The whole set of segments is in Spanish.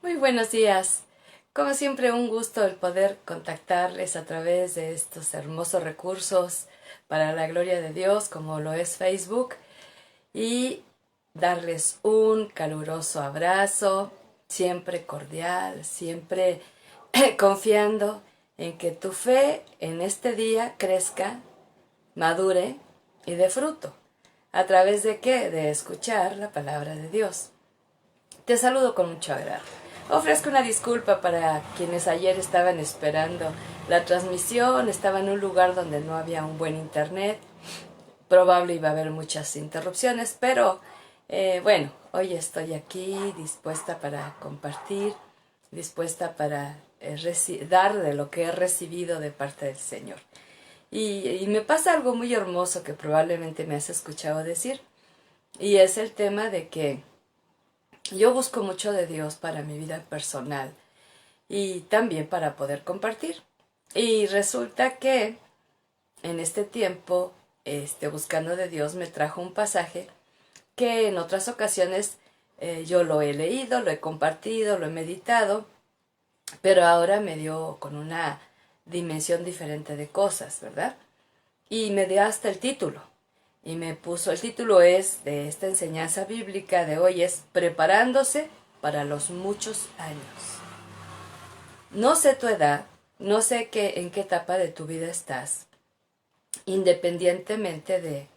Muy buenos días. Como siempre, un gusto el poder contactarles a través de estos hermosos recursos para la gloria de Dios, como lo es Facebook, y darles un caluroso abrazo, siempre cordial, siempre confiando en que tu fe en este día crezca, madure y dé fruto. ¿A través de qué? De escuchar la palabra de Dios. Te saludo con mucho agrado. Ofrezco una disculpa para quienes ayer estaban esperando la transmisión, estaba en un lugar donde no había un buen internet, probable iba a haber muchas interrupciones, pero bueno, hoy estoy aquí dispuesta para compartir, dispuesta para dar de lo que he recibido de parte del Señor. Y me pasa algo muy hermoso que probablemente me has escuchado decir, y es el tema de que yo busco mucho de Dios para mi vida personal y también para poder compartir. Y resulta que en este tiempo, buscando de Dios, me trajo un pasaje que en otras ocasiones yo lo he leído, lo he compartido, lo he meditado, pero ahora me dio con una dimensión diferente de cosas, ¿verdad? Y me dio hasta el título. Y me puso, el título es de esta enseñanza bíblica de hoy es Preparándose para los muchos años. No sé tu edad, no sé en qué etapa de tu vida estás. Independientemente de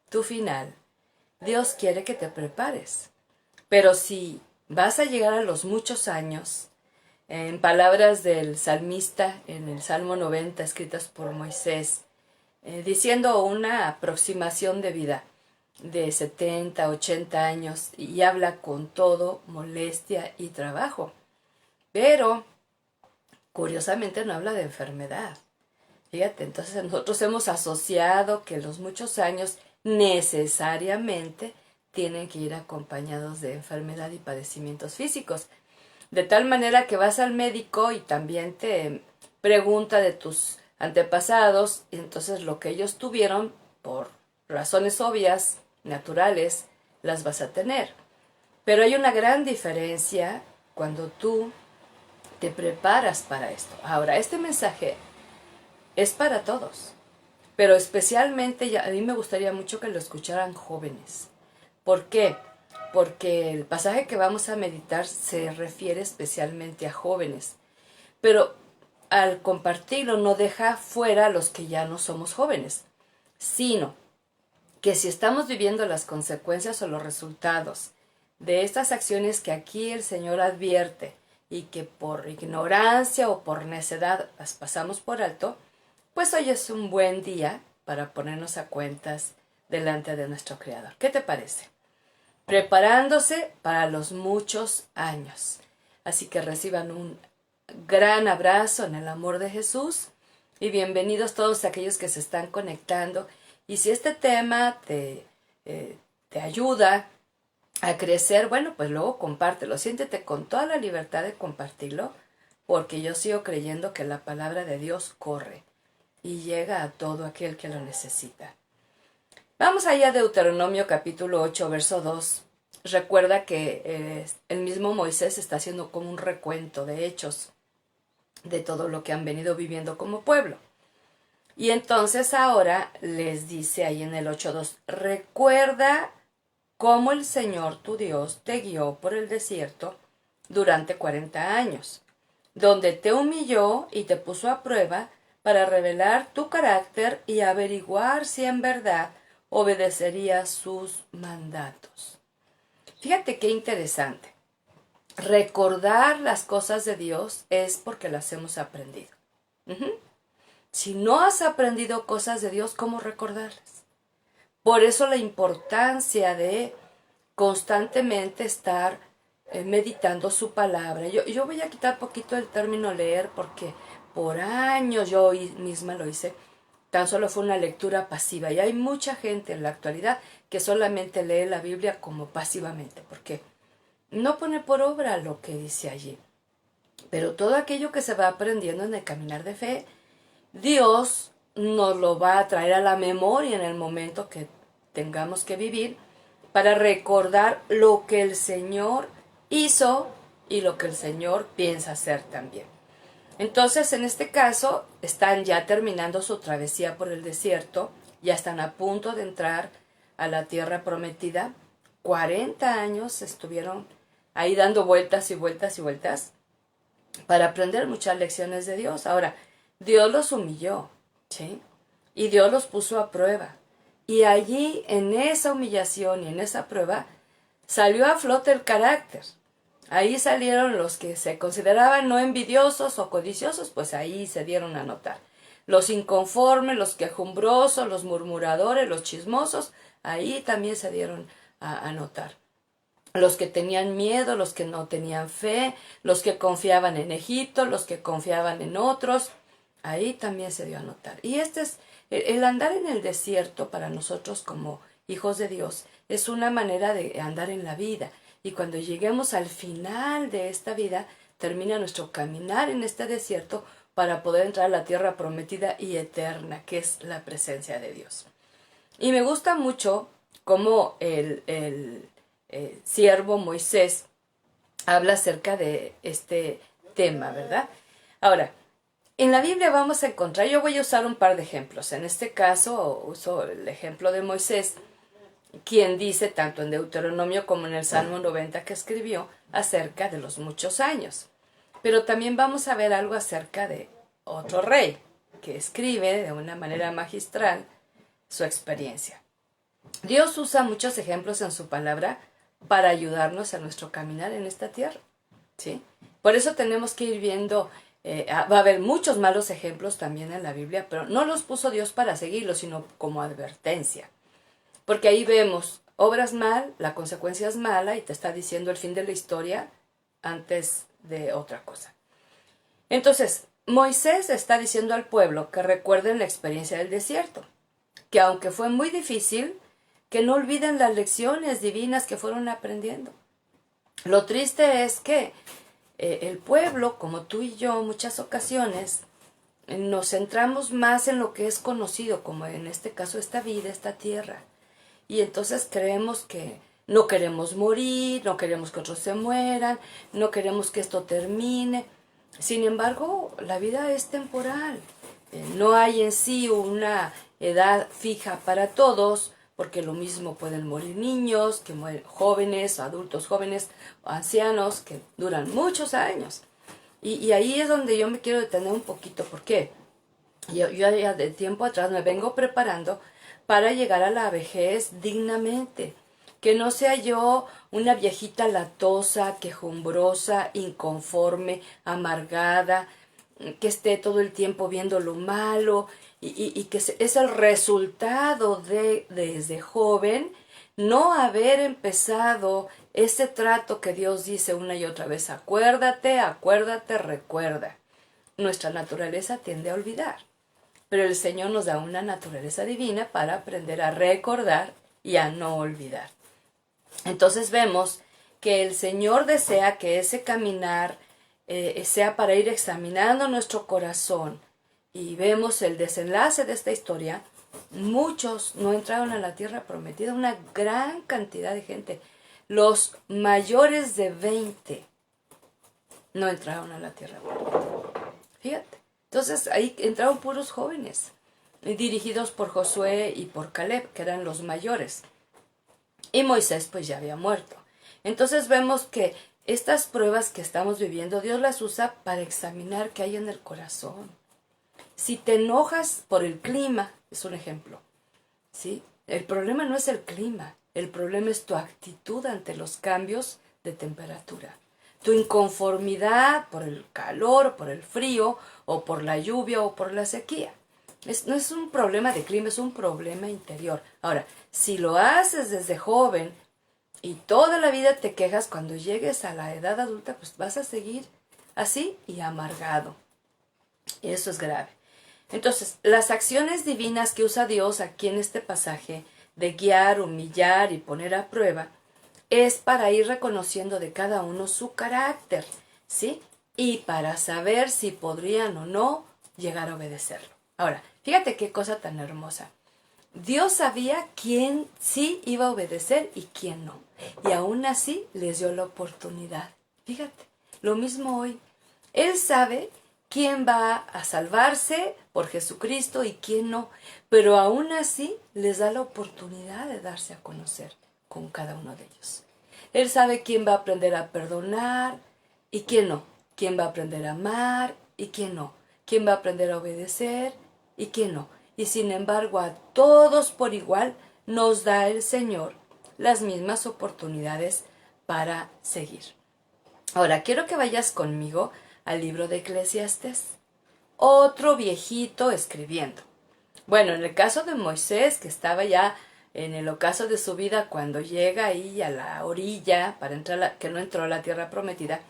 tu final, Dios quiere que te prepares. Pero si vas a llegar a los muchos años, en palabras del salmista en el Salmo 90 escritas por Moisés, diciendo una aproximación de vida de 70, 80 años y habla con todo molestia y trabajo. Pero, curiosamente, no habla de enfermedad. Fíjate, entonces nosotros hemos asociado que los muchos años necesariamente tienen que ir acompañados de enfermedad y padecimientos físicos. De tal manera que vas al médico y también te pregunta de tus antepasados, y entonces lo que ellos tuvieron, por razones obvias, naturales, las vas a tener. Pero hay una gran diferencia cuando tú te preparas para esto. Ahora, este mensaje es para todos, pero especialmente a mí me gustaría mucho que lo escucharan jóvenes. ¿Por qué? Porque el pasaje que vamos a meditar se refiere especialmente a jóvenes, pero al compartirlo no deja fuera a los que ya no somos jóvenes, sino que si estamos viviendo las consecuencias o los resultados de estas acciones que aquí el Señor advierte y que por ignorancia o por necedad las pasamos por alto, pues hoy es un buen día para ponernos a cuentas delante de nuestro Creador. ¿Qué te parece? Preparándose para los muchos años. Así que reciban un gran abrazo en el amor de Jesús y bienvenidos todos aquellos que se están conectando. Y si este tema te ayuda a crecer, bueno, pues luego compártelo. Siéntete con toda la libertad de compartirlo, porque yo sigo creyendo que la palabra de Dios corre y llega a todo aquel que lo necesita. Vamos allá a Deuteronomio capítulo 8, verso 2. Recuerda que el mismo Moisés está haciendo como un recuento de hechos de todo lo que han venido viviendo como pueblo. Y entonces ahora les dice ahí en el 8.2, recuerda cómo el Señor tu Dios te guió por el desierto durante 40 años, donde te humilló y te puso a prueba para revelar tu carácter y averiguar si en verdad obedecerías sus mandatos. Fíjate qué interesante. Recordar las cosas de Dios es porque las hemos aprendido. Si no has aprendido cosas de Dios, ¿cómo recordarlas? Por eso la importancia de constantemente estar meditando su palabra. Yo voy a quitar poquito el término leer porque por años yo misma lo hice. Tan solo fue una lectura pasiva y hay mucha gente en la actualidad que solamente lee la Biblia como pasivamente porque no pone por obra lo que dice allí. Pero todo aquello que se va aprendiendo en el caminar de fe, Dios nos lo va a traer a la memoria en el momento que tengamos que vivir para recordar lo que el Señor hizo y lo que el Señor piensa hacer también. Entonces, en este caso, están ya terminando su travesía por el desierto, ya están a punto de entrar a la tierra prometida. 40 años estuvieron ahí dando vueltas y vueltas y vueltas para aprender muchas lecciones de Dios. Ahora, Dios los humilló, ¿sí? Y Dios los puso a prueba. Y allí, en esa humillación y en esa prueba, salió a flote el carácter. Ahí salieron los que se consideraban no envidiosos o codiciosos, pues ahí se dieron a notar. Los inconformes, los quejumbrosos, los murmuradores, los chismosos, ahí también se dieron a notar. Los que tenían miedo, los que no tenían fe, los que confiaban en Egipto, los que confiaban en otros, ahí también se dio a notar. Y este es el andar en el desierto para nosotros como hijos de Dios, es una manera de andar en la vida. Y cuando lleguemos al final de esta vida, termina nuestro caminar en este desierto para poder entrar a la tierra prometida y eterna, que es la presencia de Dios. Y me gusta mucho cómo el siervo Moisés habla acerca de este tema, ¿verdad? Ahora, en la Biblia vamos a encontrar, yo voy a usar un par de ejemplos. En este caso uso el ejemplo de Moisés, quien dice tanto en Deuteronomio como en el Salmo 90 que escribió acerca de los muchos años. Pero también vamos a ver algo acerca de otro rey que escribe de una manera magistral su experiencia. Dios usa muchos ejemplos en su palabra para ayudarnos a nuestro caminar en esta tierra, ¿sí? Por eso tenemos que ir viendo, va a haber muchos malos ejemplos también en la Biblia, pero no los puso Dios para seguirlos, sino como advertencia. Porque ahí vemos, obras mal, la consecuencia es mala y te está diciendo el fin de la historia antes de otra cosa. Entonces, Moisés está diciendo al pueblo que recuerden la experiencia del desierto, que aunque fue muy difícil, que no olviden las lecciones divinas que fueron aprendiendo. Lo triste es que el pueblo, como tú y yo, muchas ocasiones, nos centramos más en lo que es conocido, como en este caso esta vida, esta tierra. Y entonces creemos que no queremos morir, no queremos que otros se mueran, no queremos que esto termine. Sin embargo, la vida es temporal. No hay en sí una edad fija para todos, porque lo mismo pueden morir niños, que mueren jóvenes, adultos jóvenes, o ancianos, que duran muchos años. Y ahí es donde yo me quiero detener un poquito. ¿Por qué? Yo ya de tiempo atrás me vengo preparando para llegar a la vejez dignamente. Que no sea yo una viejita latosa, quejumbrosa, inconforme, amargada, que esté todo el tiempo viendo lo malo y que es el resultado de, desde joven, no haber empezado ese trato que Dios dice una y otra vez, acuérdate, acuérdate, recuerda. Nuestra naturaleza tiende a olvidar, pero el Señor nos da una naturaleza divina para aprender a recordar y a no olvidar. Entonces vemos que el Señor desea que ese caminar sea para ir examinando nuestro corazón. Y vemos el desenlace de esta historia. Muchos no entraron a la tierra prometida, una gran cantidad de gente. Los mayores de 20 no entraron a la tierra prometida. Fíjate. Entonces ahí entraron puros jóvenes, dirigidos por Josué y por Caleb, que eran los mayores. Y Moisés pues ya había muerto. Entonces vemos que estas pruebas que estamos viviendo, Dios las usa para examinar qué hay en el corazón. Si te enojas por el clima, es un ejemplo, ¿sí? El problema no es el clima, el problema es tu actitud ante los cambios de temperatura. Tu inconformidad por el calor, por el frío, o por la lluvia, o por la sequía. No es un problema de clima, es un problema interior. Ahora, si lo haces desde joven y toda la vida te quejas, cuando llegues a la edad adulta, pues vas a seguir así y amargado. Y eso es grave. Entonces, las acciones divinas que usa Dios aquí en este pasaje, de guiar, humillar y poner a prueba, es para ir reconociendo de cada uno su carácter, ¿sí? Y para saber si podrían o no llegar a obedecerlo. Ahora, fíjate qué cosa tan hermosa. Dios sabía quién sí iba a obedecer y quién no. Y aún así les dio la oportunidad. Fíjate, lo mismo hoy. Él sabe quién va a salvarse por Jesucristo y quién no, pero aún así les da la oportunidad de darse a conocer con cada uno de ellos. Él sabe quién va a aprender a perdonar y quién no, quién va a aprender a amar y quién no, quién va a aprender a obedecer y quién no. Y sin embargo, a todos por igual nos da el Señor las mismas oportunidades para seguir. Ahora, quiero que vayas conmigo al libro de Eclesiastés. Otro viejito escribiendo. Bueno, en el caso de Moisés, que estaba ya en el ocaso de su vida cuando llega ahí a la orilla para entrar, que no entró a la tierra prometida,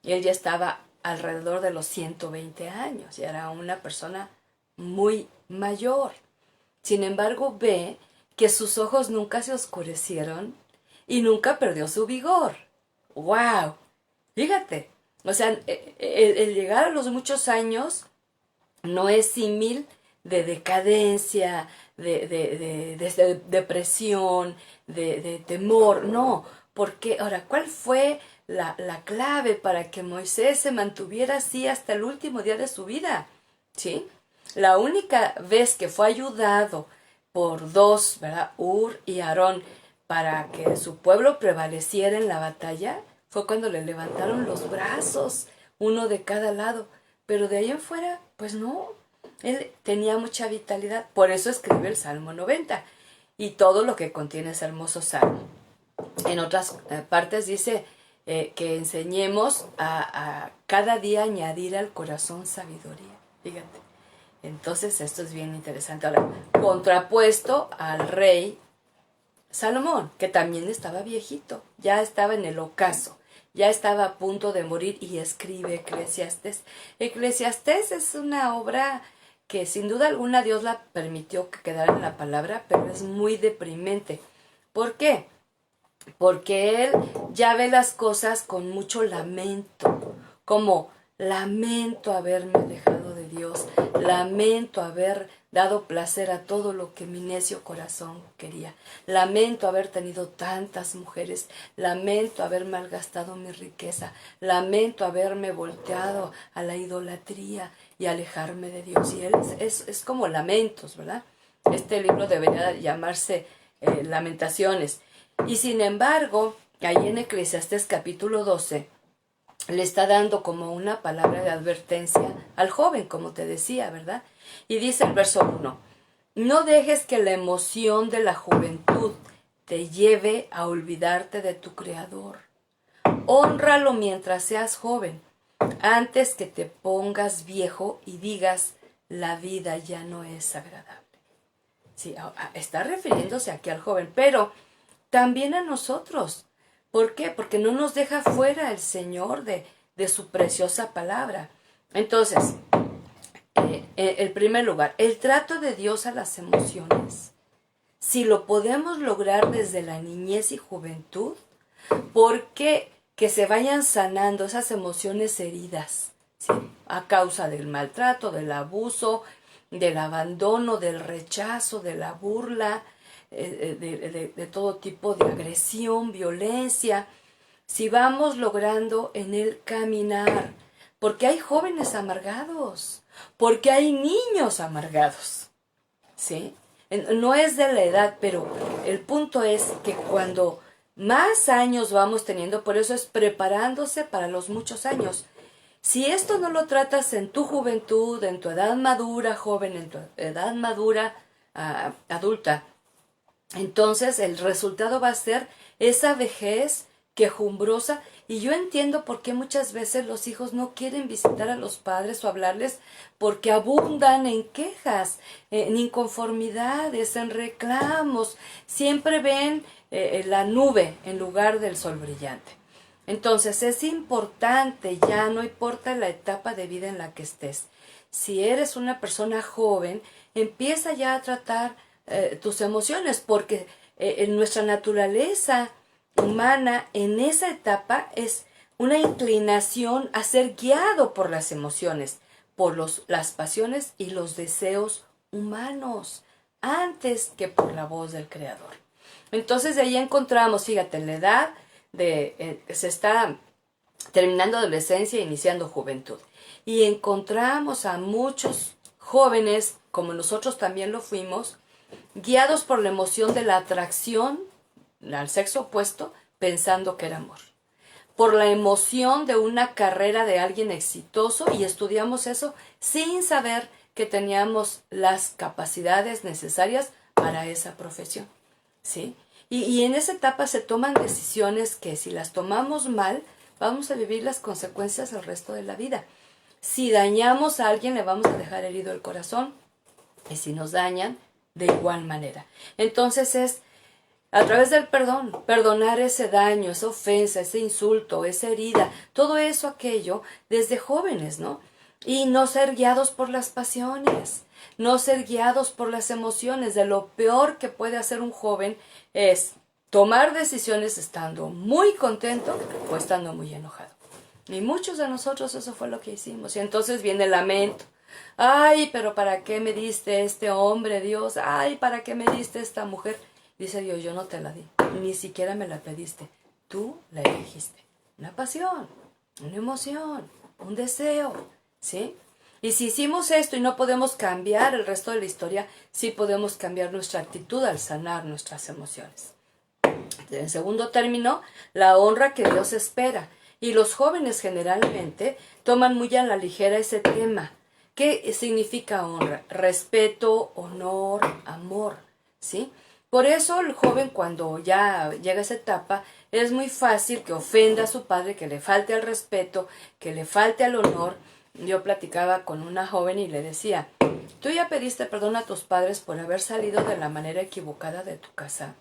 él ya estaba alrededor de los 120 años, ya era una persona muy mayor. Sin embargo, ve que sus ojos nunca se oscurecieron y nunca perdió su vigor. ¡Wow! Fíjate, o sea, el llegar a los muchos años no es símil de decadencia, de depresión, de temor, no. Porque, ahora, ¿cuál fue la clave para que Moisés se mantuviera así hasta el último día de su vida? ¿Sí? La única vez que fue ayudado por dos, ¿verdad? Ur y Aarón, para que su pueblo prevaleciera en la batalla, fue cuando le levantaron los brazos, uno de cada lado. Pero de ahí en fuera, pues no. Él tenía mucha vitalidad. Por eso escribe el Salmo 90 y todo lo que contiene ese hermoso salmo. En otras partes dice que enseñemos a cada día añadir al corazón sabiduría. Fíjate. Entonces esto es bien interesante. Ahora, contrapuesto al rey Salomón, que también estaba viejito, ya estaba en el ocaso, ya estaba a punto de morir y escribe Eclesiastés. Eclesiastés es una obra que sin duda alguna Dios la permitió que quedara en la palabra, pero es muy deprimente. ¿Por qué? Porque él ya ve las cosas con mucho lamento, como lamento haberme dejado de Dios, lamento haber dado placer a todo lo que mi necio corazón quería, lamento haber tenido tantas mujeres, lamento haber malgastado mi riqueza, lamento haberme volteado a la idolatría y alejarme de Dios. Y él es como lamentos, ¿verdad? Este libro debería llamarse Lamentaciones. Y sin embargo, ahí en Eclesiastés capítulo 12, le está dando como una palabra de advertencia al joven, como te decía, ¿verdad? Y dice el verso 1, no dejes que la emoción de la juventud te lleve a olvidarte de tu Creador. Hónralo mientras seas joven, antes que te pongas viejo y digas, la vida ya no es agradable. Sí, está refiriéndose aquí al joven, pero también a nosotros. ¿Por qué? Porque no nos deja fuera el Señor de su preciosa palabra. Entonces, en primer lugar, el trato de Dios a las emociones, si lo podemos lograr desde la niñez y juventud, ¿por qué que se vayan sanando esas emociones heridas? ¿Sí? A causa del maltrato, del abuso, del abandono, del rechazo, de la burla, de todo tipo de agresión, violencia, si vamos logrando en él caminar, porque hay jóvenes amargados, porque hay niños amargados, ¿sí? No es de la edad, pero el punto es que cuando más años vamos teniendo, por eso es preparándose para los muchos años. Si esto no lo tratas en tu juventud, en tu edad madura, joven, en tu edad madura, adulta, entonces el resultado va a ser esa vejez quejumbrosa. Y yo entiendo por qué muchas veces los hijos no quieren visitar a los padres o hablarles, porque abundan en quejas, en inconformidades, en reclamos. Siempre ven la nube en lugar del sol brillante. Entonces es importante, ya no importa la etapa de vida en la que estés. Si eres una persona joven, empieza ya a tratar tus emociones, porque en nuestra naturaleza humana en esa etapa es una inclinación a ser guiado por las emociones, por las pasiones y los deseos humanos, antes que por la voz del Creador. Entonces de ahí encontramos, fíjate, en la edad se está terminando adolescencia e iniciando juventud. Y encontramos a muchos jóvenes, como nosotros también lo fuimos, guiados por la emoción de la atracción al sexo opuesto, pensando que era amor. Por la emoción de una carrera de alguien exitoso, y estudiamos eso sin saber que teníamos las capacidades necesarias para esa profesión, ¿sí? Y en esa etapa se toman decisiones que si las tomamos mal, vamos a vivir las consecuencias el resto de la vida. Si dañamos a alguien, le vamos a dejar herido el corazón, y si nos dañan, de igual manera. Entonces es a través del perdón, perdonar ese daño, esa ofensa, ese insulto, esa herida, todo eso, aquello, desde jóvenes, ¿no? Y no ser guiados por las pasiones, no ser guiados por las emociones. De lo peor que puede hacer un joven es tomar decisiones estando muy contento o estando muy enojado. Y muchos de nosotros eso fue lo que hicimos. Y entonces viene el lamento. Ay, pero ¿para qué me diste este hombre, Dios? Ay, ¿para qué me diste esta mujer? Dice Dios, yo no te la di, ni siquiera me la pediste, tú la elegiste. Una pasión, una emoción, un deseo, ¿sí? Y si hicimos esto y no podemos cambiar el resto de la historia, sí podemos cambiar nuestra actitud al sanar nuestras emociones. En segundo término, la honra que Dios espera. Y los jóvenes generalmente toman muy a la ligera ese tema. ¿Qué significa honra? Respeto, honor, amor, ¿sí? Por eso el joven, cuando ya llega a esa etapa, es muy fácil que ofenda a su padre, que le falte al respeto, que le falte al honor. Yo platicaba con una joven y le decía, ¿tú ya pediste perdón a tus padres por haber salido de la manera equivocada de tu casa?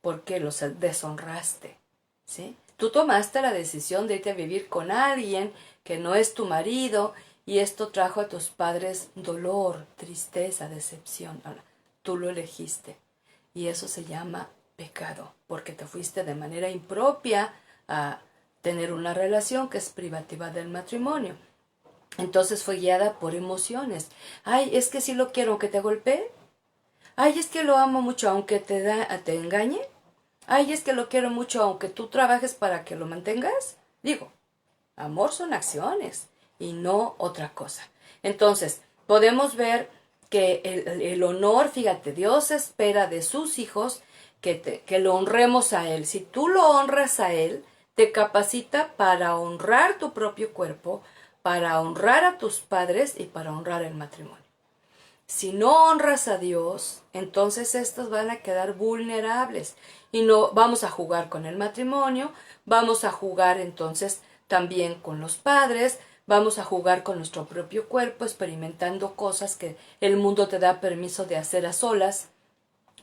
Porque los deshonraste, ¿sí? Tú tomaste la decisión de irte a vivir con alguien que no es tu marido y esto trajo a tus padres dolor, tristeza, decepción. Ahora, tú lo elegiste. Y eso se llama pecado, porque te fuiste de manera impropia a tener una relación que es privativa del matrimonio. Entonces fue guiada por emociones. Ay, es que sí lo quiero aunque te golpee. Ay, es que lo amo mucho aunque te engañe. Ay, es que lo quiero mucho aunque tú trabajes para que lo mantengas. Digo, amor son acciones y no otra cosa. Entonces, podemos ver que el honor, fíjate, Dios espera de sus hijos que lo honremos a Él. Si tú lo honras a Él, te capacita para honrar tu propio cuerpo, para honrar a tus padres y para honrar el matrimonio. Si no honras a Dios, entonces estos van a quedar vulnerables y no vamos a jugar con el matrimonio, vamos a jugar entonces también con los padres, vamos a jugar con nuestro propio cuerpo, experimentando cosas que el mundo te da permiso de hacer a solas,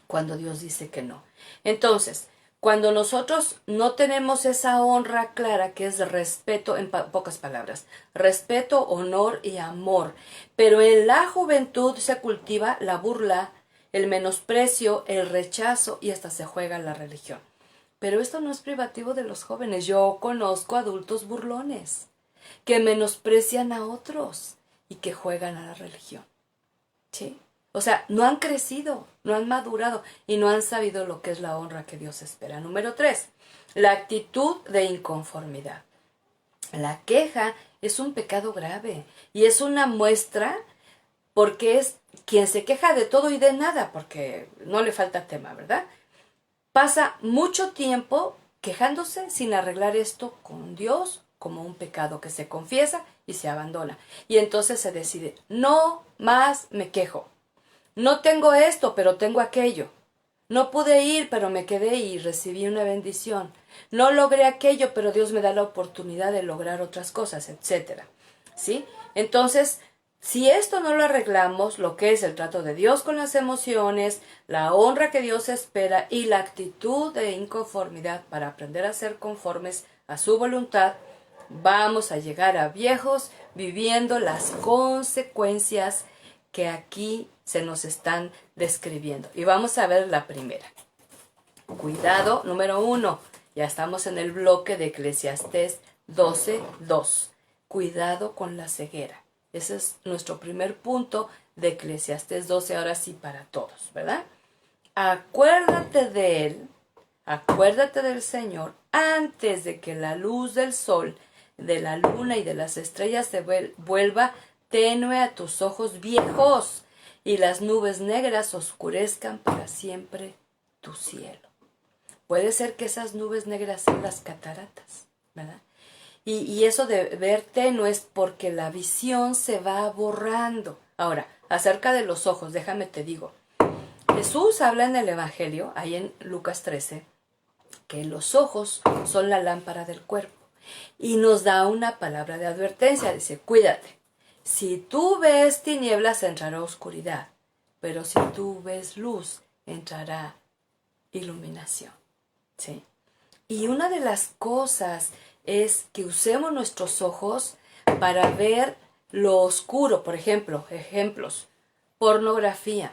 cuando Dios dice que no. Entonces, cuando nosotros no tenemos esa honra clara, que es respeto, en pocas palabras, respeto, honor y amor, pero en la juventud se cultiva la burla, el menosprecio, el rechazo y hasta se juega la religión. Pero esto no es privativo de los jóvenes. Yo conozco adultos burlones que menosprecian a otros y que juegan a la religión, ¿sí? O sea, no han crecido, no han madurado y no han sabido lo que es la honra que Dios espera. Número 3, la actitud de inconformidad. La queja es un pecado grave y es una muestra porque es quien se queja de todo y de nada, porque no le falta tema, ¿verdad? Pasa mucho tiempo quejándose sin arreglar esto con Dios como un pecado que se confiesa y se abandona. Y entonces se decide, no más me quejo. No tengo esto, pero tengo aquello. No pude ir, pero me quedé y recibí una bendición. No logré aquello, pero Dios me da la oportunidad de lograr otras cosas, etc. ¿Sí? Entonces, si esto no lo arreglamos, lo que es el trato de Dios con las emociones, la honra que Dios espera y la actitud de inconformidad para aprender a ser conformes a su voluntad, vamos a llegar a viejos viviendo las consecuencias que aquí se nos están describiendo. Y vamos a ver la primera. Cuidado, número 1. Ya estamos en el bloque de Eclesiastés 12:2. Cuidado con la ceguera. Ese es nuestro primer punto de Eclesiastés 12, ahora sí para todos, ¿verdad? Acuérdate de Él, acuérdate del Señor, antes de que la luz del sol de la luna y de las estrellas se vuelva tenue a tus ojos viejos, y las nubes negras oscurezcan para siempre tu cielo. Puede ser que esas nubes negras sean las cataratas, ¿verdad? Y eso de ver tenue es porque la visión se va borrando. Ahora, acerca de los ojos, déjame te digo. Jesús habla en el Evangelio, ahí en Lucas 13, que los ojos son la lámpara del cuerpo. Y nos da una palabra de advertencia, dice, cuídate. Si tú ves tinieblas, entrará oscuridad, pero si tú ves luz, entrará iluminación. ¿Sí? Y una de las cosas es que usemos nuestros ojos para ver lo oscuro. Por ejemplo, ejemplos, pornografía,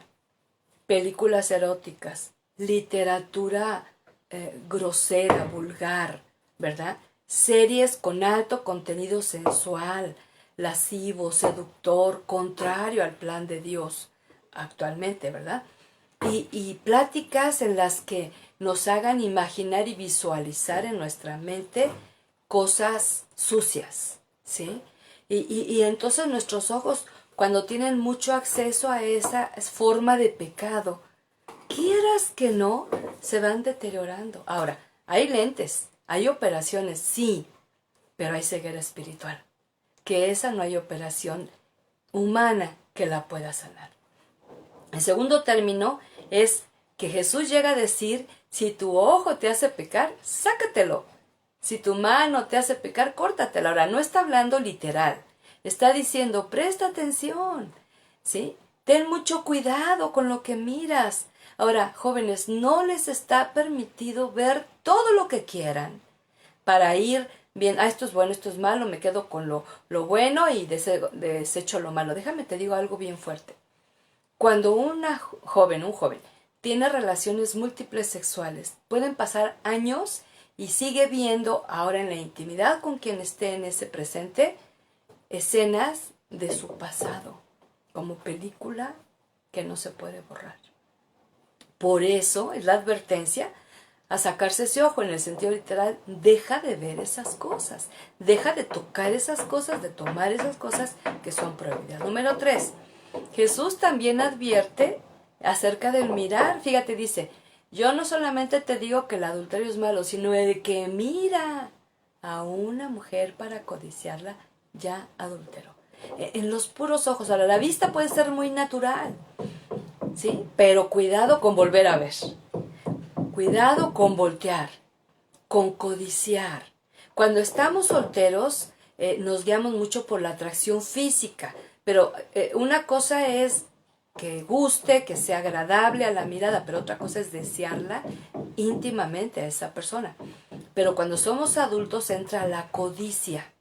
películas eróticas, literatura grosera, vulgar, ¿verdad? Series con alto contenido sensual, lascivo, seductor, contrario al plan de Dios actualmente, ¿verdad? Y pláticas en las que nos hagan imaginar y visualizar en nuestra mente cosas sucias, ¿sí? Y entonces nuestros ojos, cuando tienen mucho acceso a esa forma de pecado, quieras que no, se van deteriorando. Ahora, hay lentes, hay operaciones, sí, pero hay ceguera espiritual, que esa no hay operación humana que la pueda sanar. El segundo término es que Jesús llega a decir, si tu ojo te hace pecar, sácatelo. Si tu mano te hace pecar, córtatela. Ahora, no está hablando literal. Está diciendo, presta atención, ¿sí? Ten mucho cuidado con lo que miras. Ahora, jóvenes, no les está permitido ver todo lo que quieran para ir bien, esto es bueno, esto es malo, me quedo con lo bueno y desecho lo malo. Déjame te digo algo bien fuerte. Cuando un joven, tiene relaciones múltiples sexuales, pueden pasar años y sigue viendo ahora en la intimidad con quien esté en ese presente escenas de su pasado, como película que no se puede borrar. Por eso es la advertencia a sacarse ese ojo en el sentido literal, deja de ver esas cosas, deja de tocar esas cosas, de tomar esas cosas que son prohibidas. Número 3, Jesús también advierte acerca del mirar. Fíjate, dice, yo no solamente te digo que el adulterio es malo, sino el que mira a una mujer para codiciarla, ya adulteró. En los puros ojos, ahora la vista puede ser muy natural, ¿sí? Pero cuidado con volver a ver. Cuidado con voltear, con codiciar. Cuando estamos solteros, nos guiamos mucho por la atracción física, pero una cosa es que guste, que sea agradable a la mirada, pero otra cosa es desearla íntimamente a esa persona. Pero cuando somos adultos entra la codicia.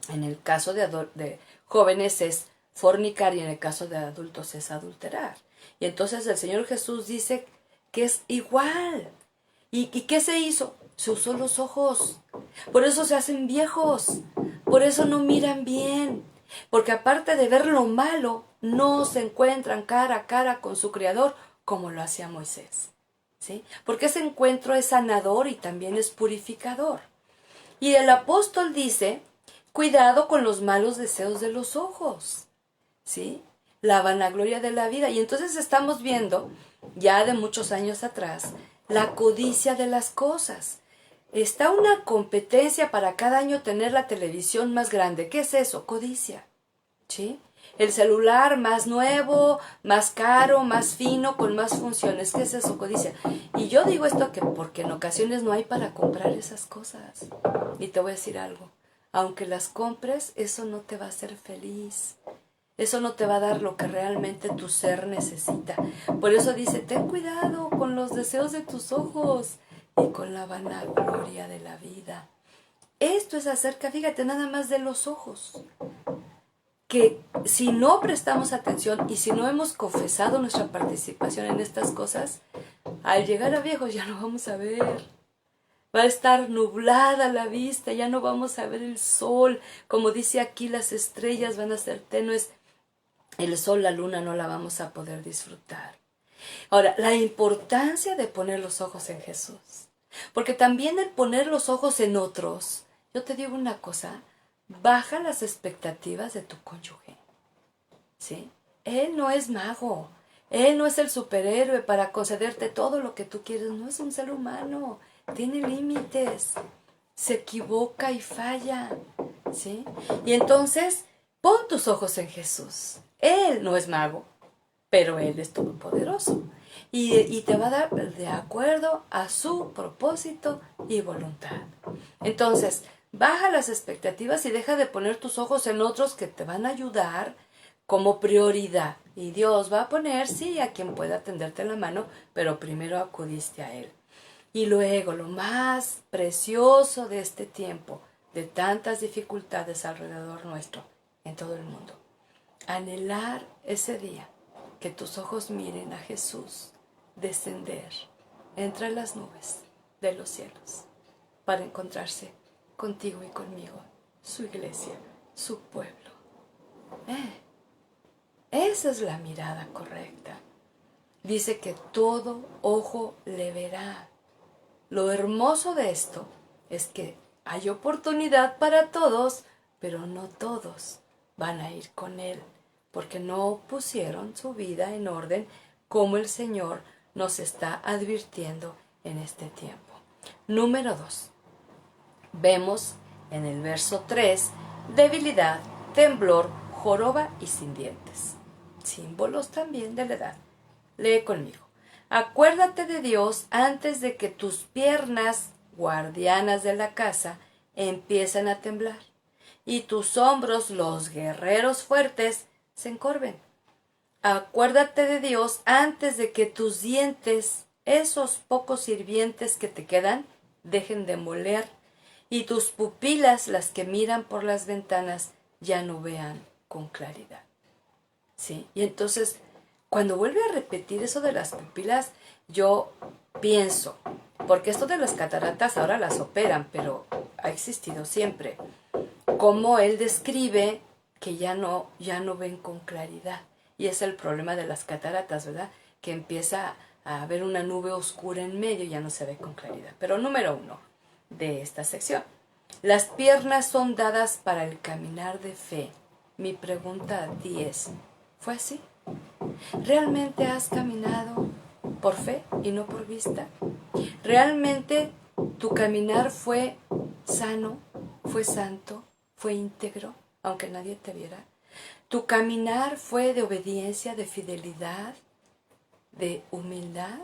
En el caso de jóvenes es fornicar y en el caso de adultos es adulterar. Y entonces el Señor Jesús dice que es igual. ¿Y qué se hizo? Se usó los ojos. Por eso se hacen viejos. Por eso no miran bien. Porque aparte de ver lo malo, no se encuentran cara a cara con su Creador como lo hacía Moisés. ¿Sí? Porque ese encuentro es sanador y también es purificador. Y el apóstol dice, cuidado con los malos deseos de los ojos. ¿Sí? La vanagloria de la vida. Y entonces estamos viendo, ya de muchos años atrás, la codicia de las cosas. Está una competencia para cada año tener la televisión más grande. ¿Qué es eso? Codicia. ¿Sí? El celular más nuevo, más caro, más fino, con más funciones. ¿Qué es eso? Codicia. Y yo digo esto porque en ocasiones no hay para comprar esas cosas. Y te voy a decir algo. Aunque las compres, eso no te va a hacer feliz. Eso no te va a dar lo que realmente tu ser necesita. Por eso dice, ten cuidado con los deseos de tus ojos y con la vanagloria de la vida. Esto es acerca, fíjate, nada más de los ojos. Que si no prestamos atención y si no hemos confesado nuestra participación en estas cosas, al llegar a viejos ya no vamos a ver. Va a estar nublada la vista, ya no vamos a ver el sol. Como dice aquí, las estrellas van a ser tenues. El sol, la luna no la vamos a poder disfrutar. Ahora, la importancia de poner los ojos en Jesús. Porque también el poner los ojos en otros Yo te digo una cosa, baja las expectativas de tu cónyuge, ¿sí? Él no es mago, él no es el superhéroe para concederte todo lo que tú quieres, no es un ser humano, tiene límites, se equivoca y falla, ¿sí? Y entonces, pon tus ojos en Jesús. Él no es mago, pero Él es todopoderoso. Y te va a dar de acuerdo a su propósito y voluntad. Entonces, baja las expectativas y deja de poner tus ojos en otros que te van a ayudar como prioridad. Y Dios va a poner, sí, a quien pueda tenderte la mano, pero primero acudiste a Él. Y luego, lo más precioso de este tiempo, de tantas dificultades alrededor nuestro, en todo el mundo, anhelar ese día, que tus ojos miren a Jesús descender entre las nubes de los cielos para encontrarse contigo y conmigo, su iglesia, su pueblo. Esa es la mirada correcta. Dice que todo ojo le verá. Lo hermoso de esto es que hay oportunidad para todos, pero no todos van a ir con Él, porque no pusieron su vida en orden como el Señor nos está advirtiendo en este tiempo. Número 2. Vemos en el verso 3, debilidad, temblor, joroba y sin dientes. Símbolos también de la edad. Lee conmigo. Acuérdate de Dios antes de que tus piernas, guardianas de la casa, empiecen a temblar y tus hombros, los guerreros fuertes, se encorven. Acuérdate de Dios antes de que tus dientes, esos pocos sirvientes que te quedan, dejen de moler y tus pupilas, las que miran por las ventanas, ya no vean con claridad. ¿Sí? Y entonces, cuando vuelve a repetir eso de las pupilas, yo pienso, porque esto de las cataratas ahora las operan, pero ha existido siempre, como él describe que ya no ven con claridad. Y es el problema de las cataratas, ¿verdad? Que empieza a haber una nube oscura en medio y ya no se ve con claridad. Pero número 1 de esta sección. Las piernas son dadas para el caminar de fe. Mi pregunta a ti es, ¿fue así? ¿Realmente has caminado por fe y no por vista? ¿Realmente tu caminar fue sano, fue santo, fue íntegro, aunque nadie te viera? ¿Tu caminar fue de obediencia, de fidelidad, de humildad?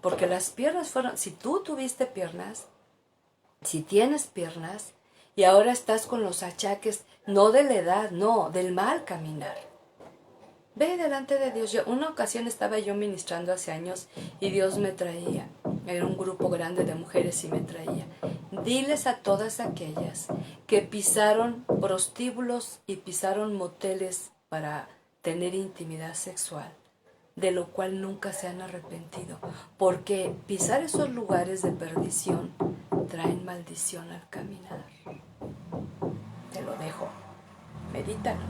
Porque las piernas fueron, si tú tuviste piernas, si tienes piernas, y ahora estás con los achaques, no de la edad, no, del mal caminar. Ve delante de Dios. Una ocasión estaba yo ministrando hace años y Dios me traía, era un grupo grande de mujeres y me traía. Diles a todas aquellas que pisaron prostíbulos y pisaron moteles para tener intimidad sexual, de lo cual nunca se han arrepentido, porque pisar esos lugares de perdición traen maldición al caminar. Te lo dejo, medítalo.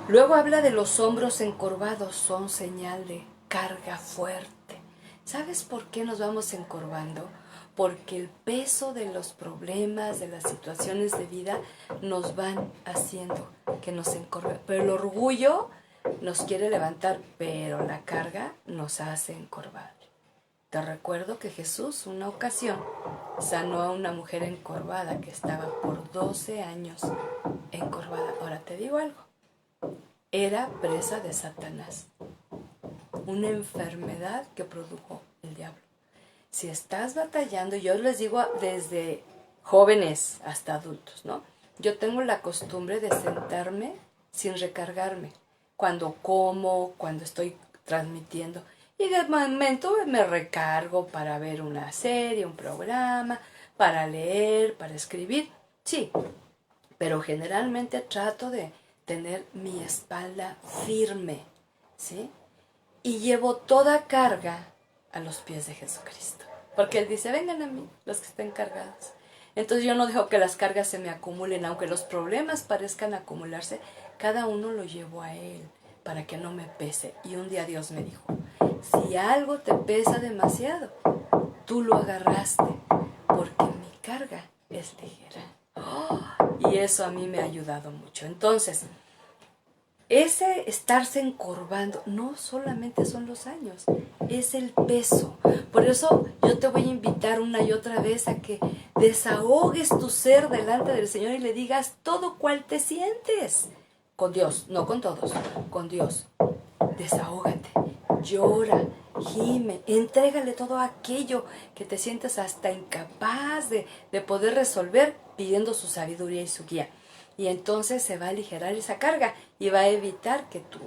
Luego habla de los hombros encorvados, son señal de carga fuerte. ¿Sabes por qué nos vamos encorvando? Porque el peso de los problemas, de las situaciones de vida, nos van haciendo que nos encorvemos. Pero el orgullo nos quiere levantar, pero la carga nos hace encorvar. Te recuerdo que Jesús, una ocasión, sanó a una mujer encorvada que estaba por 12 años encorvada. Ahora te digo algo. Era presa de Satanás, una enfermedad que produjo el diablo. Si estás batallando, yo les digo desde jóvenes hasta adultos, ¿no? Yo tengo la costumbre de sentarme sin recargarme, cuando como, cuando estoy transmitiendo, y de momento me recargo para ver una serie, un programa, para leer, para escribir, sí, pero generalmente trato de tener mi espalda firme, ¿sí? Y llevo toda carga a los pies de Jesucristo. Porque Él dice, vengan a mí los que estén cargados. Entonces yo no dejo que las cargas se me acumulen, aunque los problemas parezcan acumularse, cada uno lo llevo a Él para que no me pese. Y un día Dios me dijo, si algo te pesa demasiado, tú lo agarraste, porque mi carga es ligera. ¡Oh! Y eso a mí me ha ayudado mucho. Entonces, ese estarse encorvando no solamente son los años, es el peso. Por eso yo te voy a invitar una y otra vez a que desahogues tu ser delante del Señor y le digas todo cual te sientes. Con Dios, no con todos, con Dios. Desahógate, llora, gime, entrégale todo aquello que te sientes hasta incapaz de poder resolver, pidiendo su sabiduría y su guía. Y entonces se va a aligerar esa carga y va a evitar que tu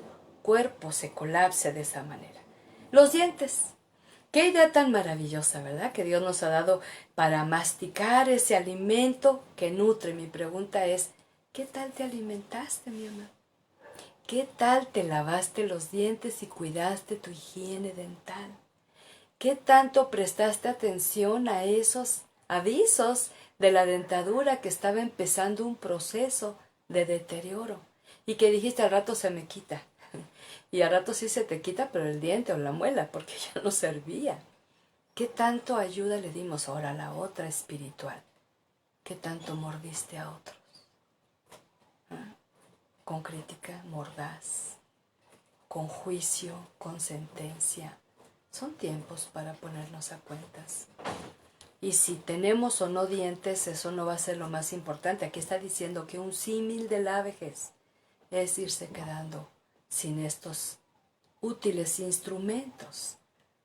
cuerpo se colapse de esa manera. Los dientes. Qué idea tan maravillosa, ¿verdad? Que Dios nos ha dado para masticar ese alimento que nutre. Mi pregunta es, ¿qué tal te alimentaste, mi amor? ¿Qué tal te lavaste los dientes y cuidaste tu higiene dental? ¿Qué tanto prestaste atención a esos avisos de la dentadura que estaba empezando un proceso de deterioro? Y que dijiste, al rato se me quita. Y al rato sí se te quita, pero el diente o la muela, porque ya no servía. ¿Qué tanto ayuda le dimos ahora a la otra espiritual? ¿Qué tanto mordiste a otros? ¿Ah? Con crítica mordaz, con juicio, con sentencia. Son tiempos para ponernos a cuentas. Y si tenemos o no dientes, eso no va a ser lo más importante. Aquí está diciendo que un símil de la vejez es irse quedando sin estos útiles instrumentos.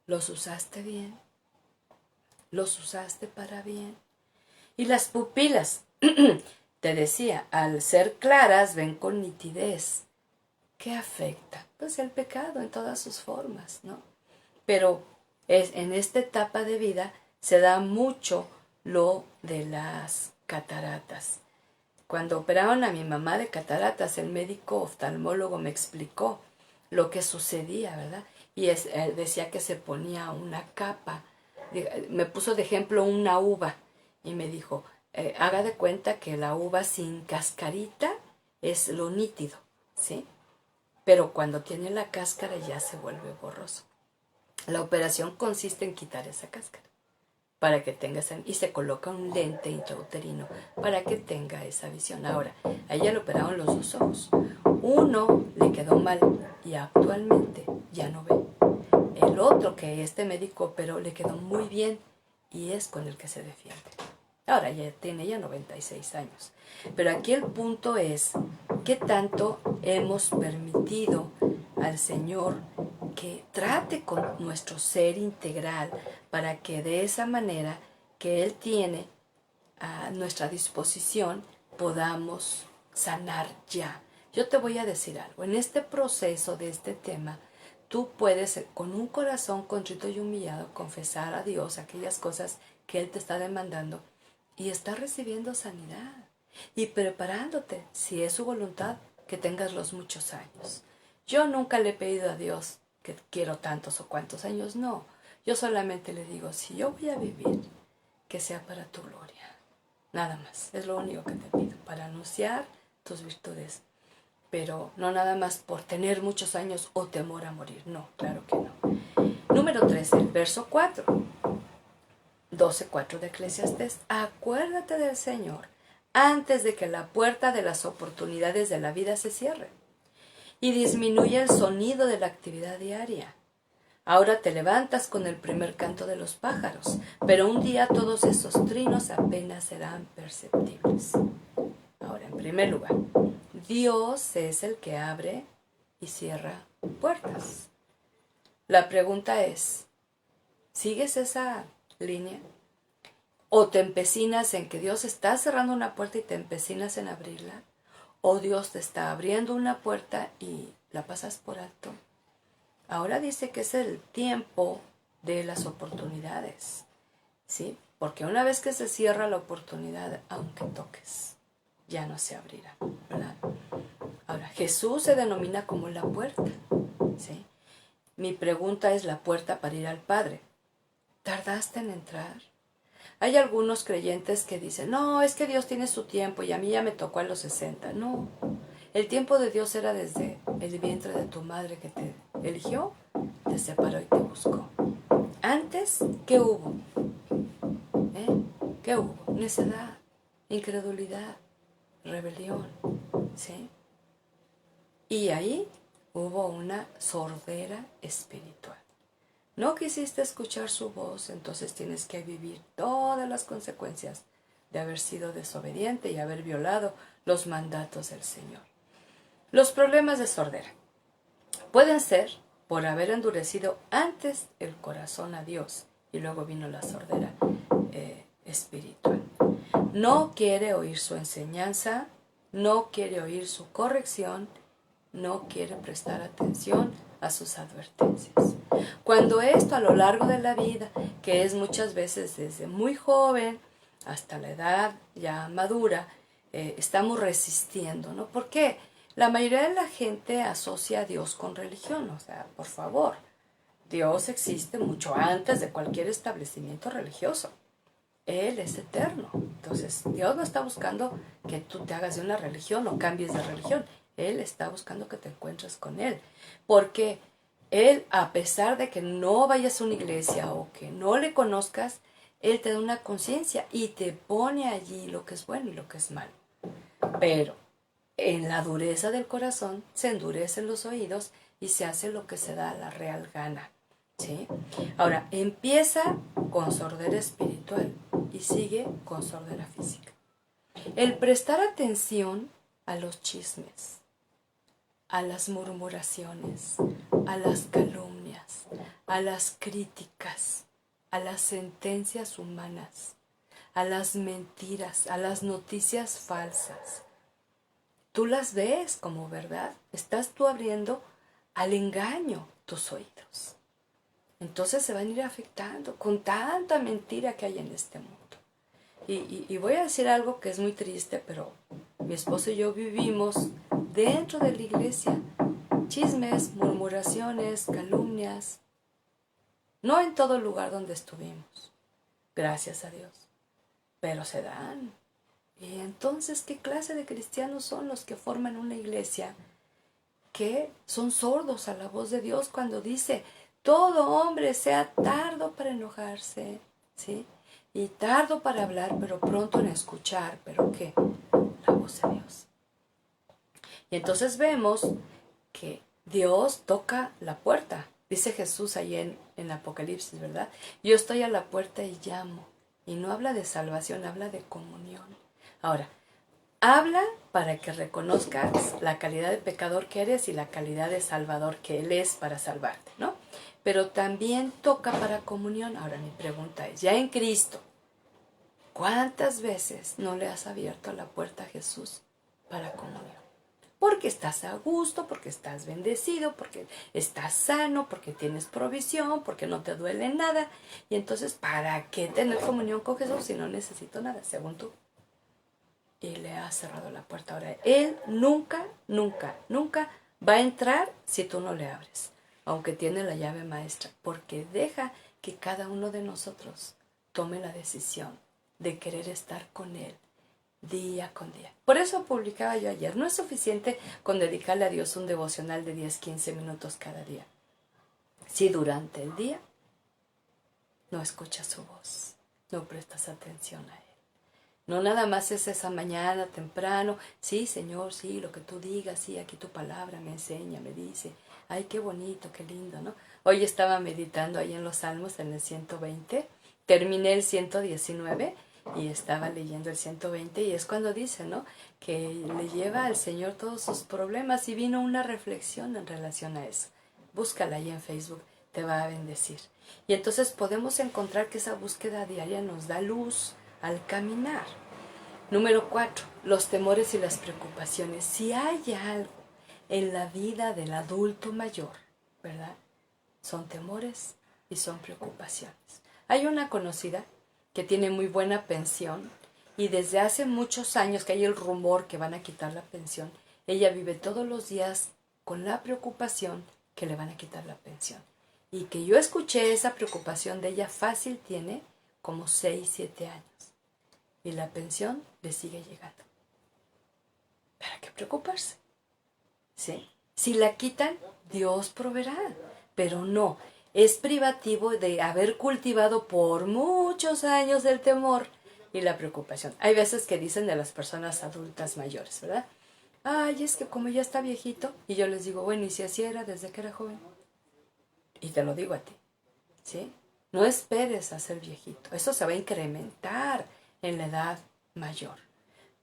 ¿Los usaste bien? ¿Los usaste para bien? Y las pupilas, te decía, al ser claras ven con nitidez. ¿Qué afecta? Pues el pecado en todas sus formas, ¿no? Pero en esta etapa de vida se da mucho lo de las cataratas. Cuando operaron a mi mamá de cataratas, el médico oftalmólogo me explicó lo que sucedía, ¿verdad? Y decía que se ponía una capa. Me puso de ejemplo una uva y me dijo, haga de cuenta que la uva sin cascarita es lo nítido, ¿sí? Pero cuando tiene la cáscara ya se vuelve borroso. La operación consiste en quitar esa cáscara para que tenga y se coloca un lente intrauterino para que tenga esa visión. Ahora, a ella le operaron los dos ojos. Uno le quedó mal y actualmente ya no ve. El otro que este médico operó le quedó muy bien y es con el que se defiende. Ahora ya tiene ya 96 años. Pero aquí el punto es, ¿qué tanto hemos permitido al Señor que trate con nuestro ser integral para que de esa manera que Él tiene a nuestra disposición podamos sanar ya? Yo te voy a decir algo, en este proceso de este tema, tú puedes con un corazón contrito y humillado confesar a Dios aquellas cosas que Él te está demandando y está recibiendo sanidad y preparándote, si es su voluntad, que tengas los muchos años. Yo nunca le he pedido a Dios que quiero tantos o cuantos años, no. Yo solamente le digo, si yo voy a vivir, que sea para tu gloria. Nada más, es lo único que te pido, para anunciar tus virtudes. Pero no nada más por tener muchos años o temor a morir, no, claro que no. Número 13, el verso 4. 12:4 de Eclesiastés. Acuérdate del Señor antes de que la puerta de las oportunidades de la vida se cierre y disminuya el sonido de la actividad diaria. Ahora te levantas con el primer canto de los pájaros, pero un día todos esos trinos apenas serán perceptibles. Ahora, en primer lugar, Dios es el que abre y cierra puertas. La pregunta es, ¿sigues esa línea? ¿O te empecinas en que Dios está cerrando una puerta y te empecinas en abrirla? ¿O Dios te está abriendo una puerta y la pasas por alto? Ahora dice que es el tiempo de las oportunidades, ¿sí? Porque una vez que se cierra la oportunidad, aunque toques, ya no se abrirá, ¿verdad? Ahora, Jesús se denomina como la puerta, ¿sí? Mi pregunta es la puerta para ir al Padre. ¿Tardaste en entrar? Hay algunos creyentes que dicen, no, es que Dios tiene su tiempo y a mí ya me tocó a los 60. No, el tiempo de Dios era desde el vientre de tu madre que te eligió, te separó y te buscó. Antes, ¿qué hubo? ¿Qué hubo? Necedad. incredulidad, rebelión, ¿sí? Y ahí hubo una sordera espiritual. No quisiste escuchar su voz, entonces tienes que vivir todas las consecuencias de haber sido desobediente y haber violado los mandatos del Señor. Los problemas de sordera pueden ser por haber endurecido antes el corazón a Dios y luego vino la sordera espiritual. No quiere oír su enseñanza, no quiere oír su corrección, no quiere prestar atención a sus advertencias. Cuando esto a lo largo de la vida, que es muchas veces desde muy joven hasta la edad ya madura, estamos resistiendo, ¿no? ¿Por qué? La mayoría de la gente asocia a Dios con religión, o sea, por favor, Dios existe mucho antes de cualquier establecimiento religioso. Él es eterno. Entonces, Dios no está buscando que tú te hagas de una religión o cambies de religión. Él está buscando que te encuentres con Él. Porque Él, a pesar de que no vayas a una iglesia o que no le conozcas, Él te da una conciencia y te pone allí lo que es bueno y lo que es malo. Pero en la dureza del corazón se endurecen los oídos y se hace lo que se da la real gana. ¿Sí? Ahora, empieza con sordera espiritual y sigue con sordera física. El prestar atención a los chismes, a las murmuraciones, a las calumnias, a las críticas, a las sentencias humanas, a las mentiras, a las noticias falsas. Tú las ves como verdad. Estás tú abriendo al engaño tus oídos. Entonces se van a ir afectando con tanta mentira que hay en este mundo. Y voy a decir algo que es muy triste, pero mi esposo y yo vivimos dentro de la iglesia. Chismes, murmuraciones, calumnias. No en todo lugar donde estuvimos, gracias a Dios, pero se dan. Y entonces, ¿qué clase de cristianos son los que forman una iglesia que son sordos a la voz de Dios cuando dice: todo hombre sea tardo para enojarse, ¿sí? Y tardo para hablar, pero pronto en escuchar. ¿Pero qué? La voz de Dios. Y entonces vemos que Dios toca la puerta. Dice Jesús ahí en Apocalipsis, ¿verdad? Yo estoy a la puerta y llamo. Y no habla de salvación, habla de comunión. Ahora, habla para que reconozcas la calidad de pecador que eres y la calidad de salvador que Él es para salvarte, ¿no? Pero también toca para comunión. Ahora mi pregunta es, ya en Cristo, ¿cuántas veces no le has abierto la puerta a Jesús para comunión? Porque estás a gusto, porque estás bendecido, porque estás sano, porque tienes provisión, porque no te duele nada. Y entonces, ¿para qué tener comunión con Jesús si no necesito nada, según tú? Y le has cerrado la puerta. Ahora, Él nunca, nunca, nunca va a entrar si tú no le abres, aunque tiene la llave maestra, porque deja que cada uno de nosotros tome la decisión de querer estar con Él día con día. Por eso publicaba yo ayer, no es suficiente con dedicarle a Dios un devocional de 10-15 minutos cada día. Si durante el día no escuchas su voz, no prestas atención a Él. No nada más es esa mañana temprano, sí Señor, sí, lo que tú digas, sí, aquí tu palabra me enseña, me dice, ay, qué bonito, qué lindo, ¿no? Hoy estaba meditando ahí en los Salmos, en el 120, terminé el 119 y estaba leyendo el 120 y es cuando dice, ¿no? Que le lleva al Señor todos sus problemas y vino una reflexión en relación a eso. Búscala ahí en Facebook, te va a bendecir. Y entonces podemos encontrar que esa búsqueda diaria nos da luz al caminar. Número 4, los temores y las preocupaciones. Si hay algo en la vida del adulto mayor, ¿verdad? Son temores y son preocupaciones. Hay una conocida que tiene muy buena pensión y desde hace muchos años que hay el rumor que van a quitar la pensión, ella vive todos los días con la preocupación que le van a quitar la pensión. Y que yo escuché esa preocupación de ella fácil tiene como 6-7 años. Y la pensión le sigue llegando. ¿Para qué preocuparse? ¿Sí? Si la quitan, Dios proveerá. Pero no, es privativo de haber cultivado por muchos años el temor y la preocupación. Hay veces que dicen de las personas adultas mayores, ¿verdad? Ay, es que como ya está viejito, y yo les digo, bueno, ¿y si así era desde que era joven? Y te lo digo a ti, ¿sí? No esperes a ser viejito, eso se va a incrementar en la edad mayor.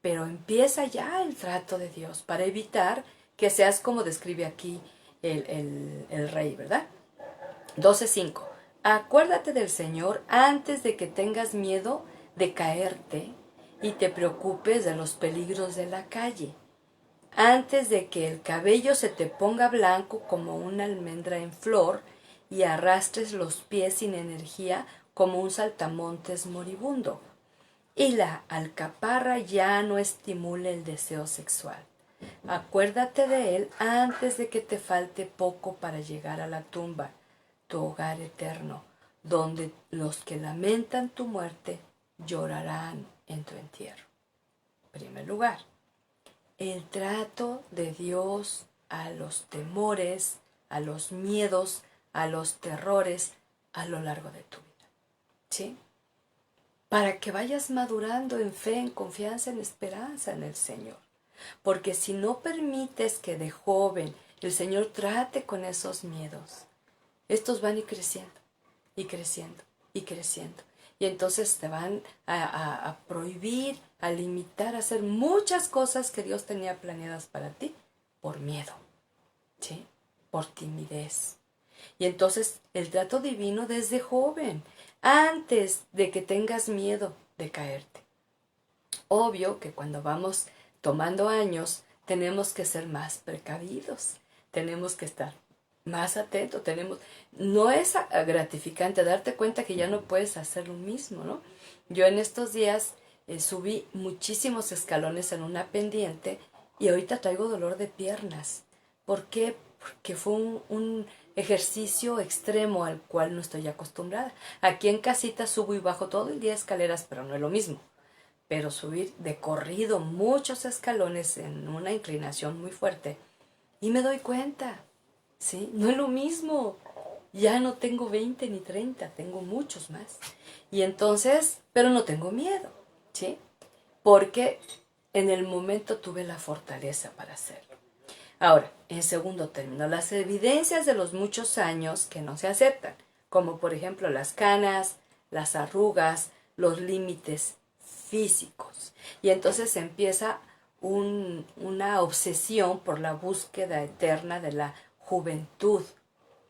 Pero empieza ya el trato de Dios para evitar que seas como describe aquí el rey, ¿verdad? 12:5. Acuérdate del Señor antes de que tengas miedo de caerte y te preocupes de los peligros de la calle. Antes de que el cabello se te ponga blanco como una almendra en flor y arrastres los pies sin energía como un saltamontes moribundo. Y la alcaparra ya no estimule el deseo sexual. Acuérdate de él antes de que te falte poco para llegar a la tumba, tu hogar eterno, donde los que lamentan tu muerte llorarán en tu entierro. En primer lugar, el trato de Dios a los temores, a los miedos, a los terrores a lo largo de tu vida. ¿Sí? Para que vayas madurando en fe, en confianza, en esperanza en el Señor. Porque si no permites que de joven el Señor trate con esos miedos, estos van a ir creciendo, y creciendo, y creciendo. Y entonces te van a prohibir, a limitar, a hacer muchas cosas que Dios tenía planeadas para ti por miedo, ¿sí? Por timidez. Y entonces el trato divino desde joven, antes de que tengas miedo de caerte. Obvio que cuando vamos tomando años tenemos que ser más precavidos, tenemos que estar más atentos, no es gratificante darte cuenta que ya no puedes hacer lo mismo, ¿no? Yo en estos días subí muchísimos escalones en una pendiente y ahorita traigo dolor de piernas. ¿Por qué? Porque fue un ejercicio extremo al cual no estoy acostumbrada. Aquí en casita subo y bajo todo el día escaleras, pero no es lo mismo. Pero subir de corrido muchos escalones en una inclinación muy fuerte y me doy cuenta, ¿sí? No es lo mismo. Ya no tengo 20 ni 30, tengo muchos más. Y entonces, pero no tengo miedo, ¿sí? Porque en el momento tuve la fortaleza para hacerlo. Ahora, en segundo término, las evidencias de los muchos años que no se aceptan, como por ejemplo las canas, las arrugas, los límites físicos. Y entonces empieza una obsesión por la búsqueda eterna de la juventud,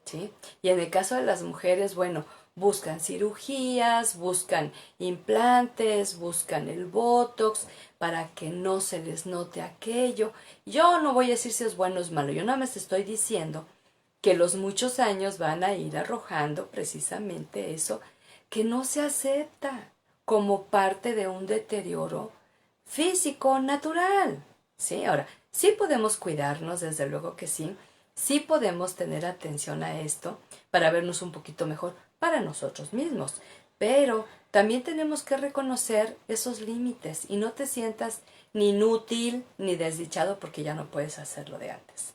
¿sí? Y en el caso de las mujeres, bueno, buscan cirugías, buscan implantes, buscan el botox para que no se les note aquello. Yo no voy a decir si es bueno o es malo, yo nada más estoy diciendo que los muchos años van a ir arrojando precisamente eso que no se acepta como parte de un deterioro físico natural. ¿Sí? Ahora, sí podemos cuidarnos, desde luego que sí. Sí podemos tener atención a esto para vernos un poquito mejor para nosotros mismos. Pero también tenemos que reconocer esos límites y no te sientas ni inútil ni desdichado porque ya no puedes hacerlo de antes.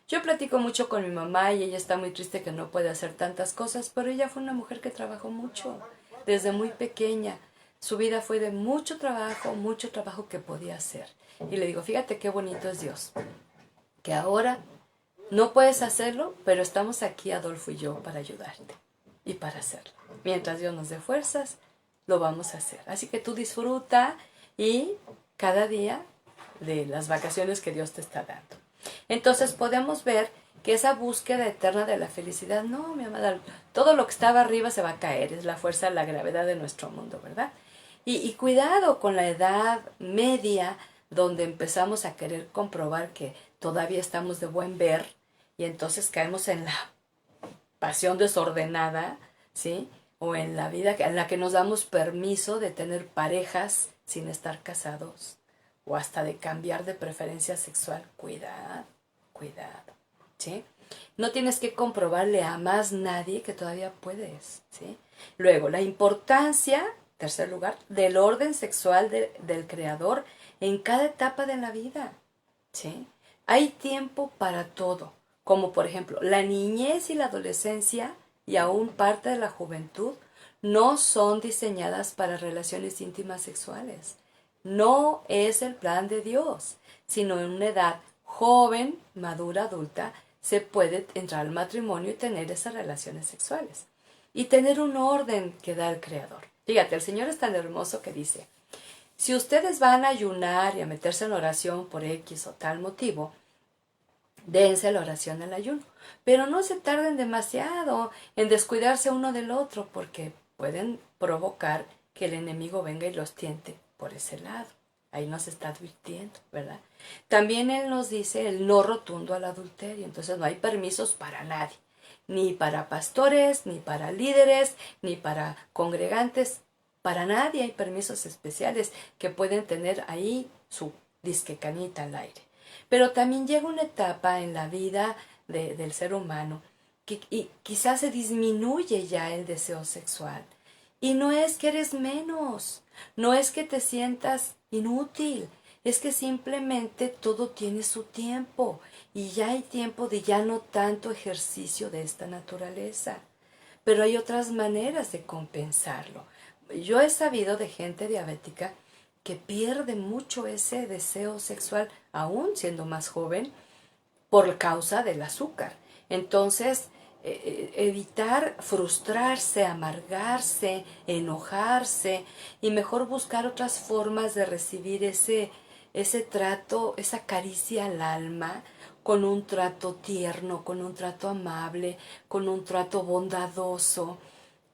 Yo platico mucho con mi mamá y ella está muy triste que no puede hacer tantas cosas, pero ella fue una mujer que trabajó mucho desde muy pequeña. Su vida fue de mucho trabajo que podía hacer. Y le digo, fíjate qué bonito es Dios, que ahora no puedes hacerlo, pero estamos aquí Adolfo y yo para ayudarte y para hacerlo. Mientras Dios nos dé fuerzas, lo vamos a hacer. Así que tú disfruta y cada día de las vacaciones que Dios te está dando. Entonces podemos ver que esa búsqueda eterna de la felicidad, no, mi amada, todo lo que estaba arriba se va a caer, es la fuerza, la gravedad de nuestro mundo, ¿verdad? Y cuidado con la edad media, donde empezamos a querer comprobar que todavía estamos de buen ver, y entonces caemos en la pasión desordenada, ¿sí? O en la vida en la que nos damos permiso de tener parejas sin estar casados, o hasta de cambiar de preferencia sexual. Cuidado, cuidado, ¿sí? No tienes que comprobarle a más nadie que todavía puedes, ¿sí? Luego, la importancia, tercer lugar, del orden sexual del creador en cada etapa de la vida, ¿sí? Hay tiempo para todo, como por ejemplo la niñez y la adolescencia y aún parte de la juventud no son diseñadas para relaciones íntimas sexuales. No es el plan de Dios, sino en una edad joven, madura, adulta, se puede entrar al matrimonio y tener esas relaciones sexuales. Y tener un orden que da el Creador. Fíjate, el Señor es tan hermoso que dice, si ustedes van a ayunar y a meterse en oración por X o tal motivo, dense la oración al ayuno. Pero no se tarden demasiado en descuidarse uno del otro, porque pueden provocar que el enemigo venga y los tiente por ese lado. Ahí nos está advirtiendo, ¿verdad? También Él nos dice el no rotundo al adulterio. Entonces no hay permisos para nadie. Ni para pastores, ni para líderes, ni para congregantes. Para nadie hay permisos especiales que pueden tener ahí su disque canita al aire. Pero también llega una etapa en la vida del ser humano que y quizás se disminuye ya el deseo sexual. Y no es que eres menos, no es que te sientas inútil, es que simplemente todo tiene su tiempo y ya hay tiempo de ya no tanto ejercicio de esta naturaleza. Pero hay otras maneras de compensarlo. Yo he sabido de gente diabética que pierde mucho ese deseo sexual, aún siendo más joven, por causa del azúcar. Entonces, evitar frustrarse, amargarse, enojarse y mejor buscar otras formas de recibir ese trato, esa caricia al alma, con un trato tierno, con un trato amable, con un trato bondadoso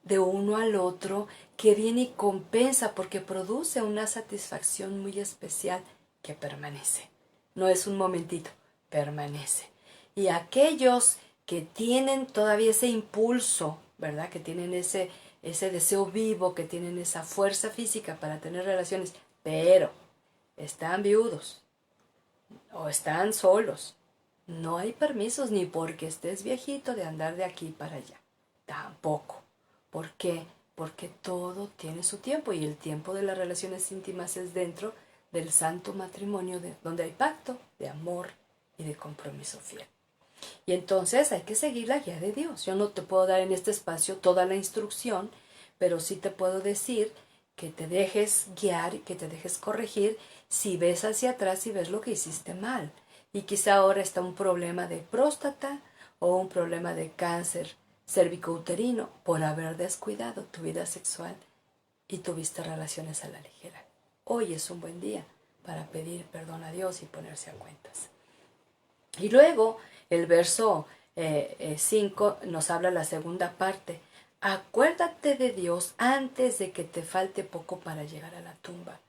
de uno al otro, que viene y compensa porque produce una satisfacción muy especial que permanece. No es un momentito, permanece. Y aquellos que tienen todavía ese impulso, ¿verdad? Que tienen ese deseo vivo, que tienen esa fuerza física para tener relaciones, pero están viudos o están solos. No hay permisos ni porque estés viejito de andar de aquí para allá. Tampoco. ¿Por qué? Porque todo tiene su tiempo y el tiempo de las relaciones íntimas es dentro del santo matrimonio donde hay pacto de amor y de compromiso fiel. Y entonces hay que seguir la guía de Dios. Yo no te puedo dar en este espacio toda la instrucción, pero sí te puedo decir que te dejes guiar y que te dejes corregir si ves hacia atrás y ves lo que hiciste mal. Y quizá ahora está un problema de próstata o un problema de cáncer cervicouterino por haber descuidado tu vida sexual y tuviste relaciones a la ligera. Hoy es un buen día para pedir perdón a Dios y ponerse a cuentas. Y luego el verso 5 nos habla la segunda parte. Acuérdate de Dios antes de que te falte poco para llegar a la tumba,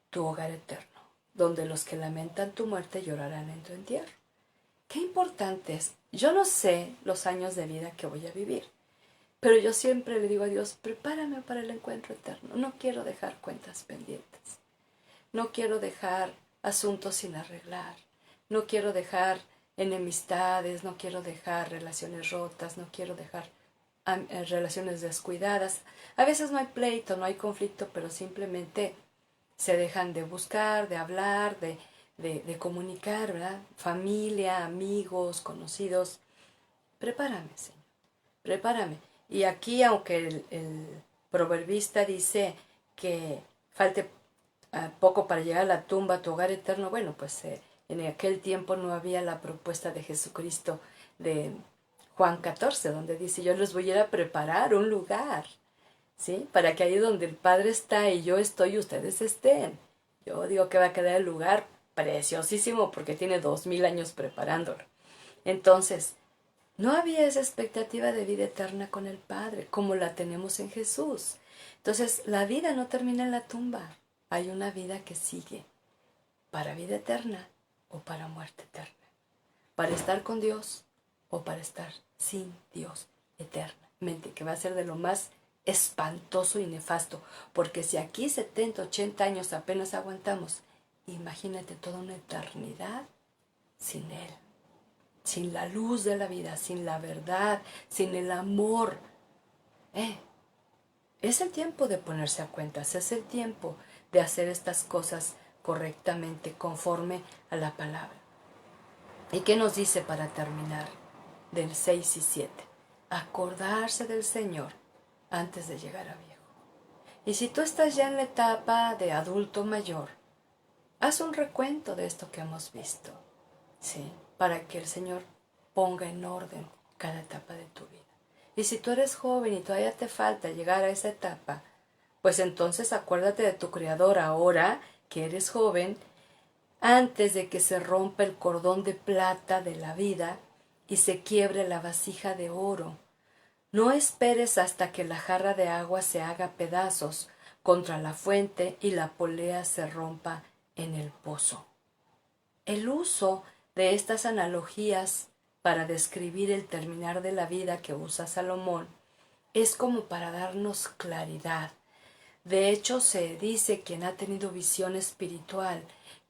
tu hogar eterno, donde los que lamentan tu muerte llorarán en tu entierro. Qué importante es. Yo no sé los años de vida que voy a vivir, pero yo siempre le digo a Dios, prepárame para el encuentro eterno. No quiero dejar cuentas pendientes. No quiero dejar asuntos sin arreglar. No quiero dejar enemistades, no quiero dejar relaciones rotas, no quiero dejar relaciones descuidadas. A veces no hay pleito, no hay conflicto, pero simplemente se dejan de buscar, de hablar, de comunicar, ¿verdad? Familia, amigos, conocidos. Prepárame, Señor, prepárame. Y aquí, aunque el proverbista dice que falte poco para llegar a la tumba, tu hogar eterno, bueno, pues en aquel tiempo no había la propuesta de Jesucristo de Juan 14, donde dice, yo les voy a ir a preparar un lugar, ¿sí? Para que ahí donde el Padre está y yo estoy, ustedes estén. Yo digo que va a quedar el lugar preciosísimo porque tiene 2000 años preparándolo. Entonces, no había esa expectativa de vida eterna con el Padre, como la tenemos en Jesús. Entonces, la vida no termina en la tumba. Hay una vida que sigue para vida eterna o para muerte eterna. Para estar con Dios o para estar sin Dios eternamente, que va a ser de lo más espantoso y nefasto. Porque si aquí 70, 80 años apenas aguantamos, imagínate toda una eternidad sin Él. Sin la luz de la vida, sin la verdad, sin el amor. Es el tiempo de ponerse a cuentas, es el tiempo de hacer estas cosas correctamente, conforme a la palabra. ¿Y qué nos dice para terminar? Del 6 y 7. Acordarse del Señor antes de llegar a viejo. Y si tú estás ya en la etapa de adulto mayor, haz un recuento de esto que hemos visto, ¿sí? Para que el Señor ponga en orden cada etapa de tu vida. Y si tú eres joven y todavía te falta llegar a esa etapa, pues entonces acuérdate de tu Creador ahora que eres joven, antes de que se rompa el cordón de plata de la vida y se quiebre la vasija de oro. No esperes hasta que la jarra de agua se haga pedazos contra la fuente y la polea se rompa en el pozo. El uso de estas analogías para describir el terminar de la vida que usa Salomón es como para darnos claridad. De hecho, se dice, quien ha tenido visión espiritual,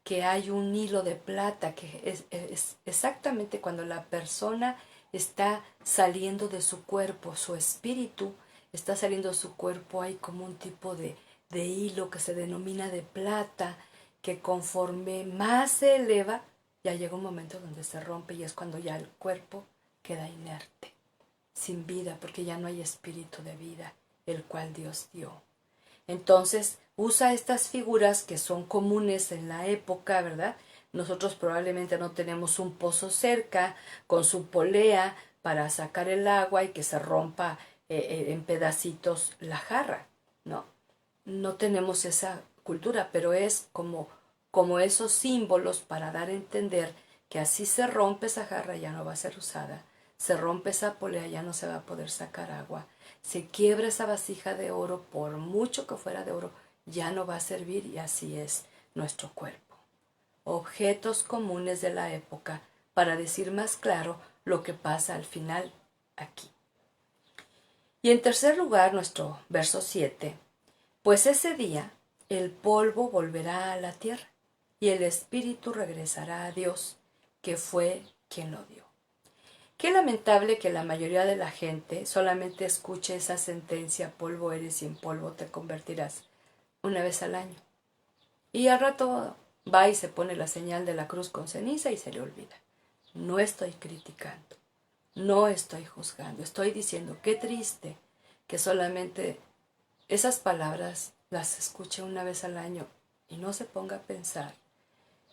que hay un hilo de plata que es exactamente cuando la persona está saliendo de su cuerpo, su espíritu está saliendo de su cuerpo, hay como un tipo de hilo que se denomina de plata, que conforme más se eleva, ya llega un momento donde se rompe y es cuando ya el cuerpo queda inerte, sin vida, porque ya no hay espíritu de vida, el cual Dios dio. Entonces usa estas figuras que son comunes en la época, ¿verdad? Nosotros probablemente no tenemos un pozo cerca con su polea para sacar el agua y que se rompa en pedacitos la jarra, ¿no? No tenemos esa cultura, pero es como esos símbolos para dar a entender que así se rompe esa jarra, ya no va a ser usada, se rompe esa polea, ya no se va a poder sacar agua, se quiebra esa vasija de oro, por mucho que fuera de oro, ya no va a servir, y así es nuestro cuerpo. Objetos comunes de la época para decir más claro lo que pasa al final aquí. Y en tercer lugar, nuestro verso 7, pues ese día el polvo volverá a la tierra y el espíritu regresará a Dios, que fue quien lo dio. Qué lamentable que la mayoría de la gente solamente escuche esa sentencia, polvo eres y en polvo te convertirás, una vez al año. Y al rato va y se pone la señal de la cruz con ceniza y se le olvida. No estoy criticando, no estoy juzgando, estoy diciendo qué triste que solamente esas palabras las escuche una vez al año y no se ponga a pensar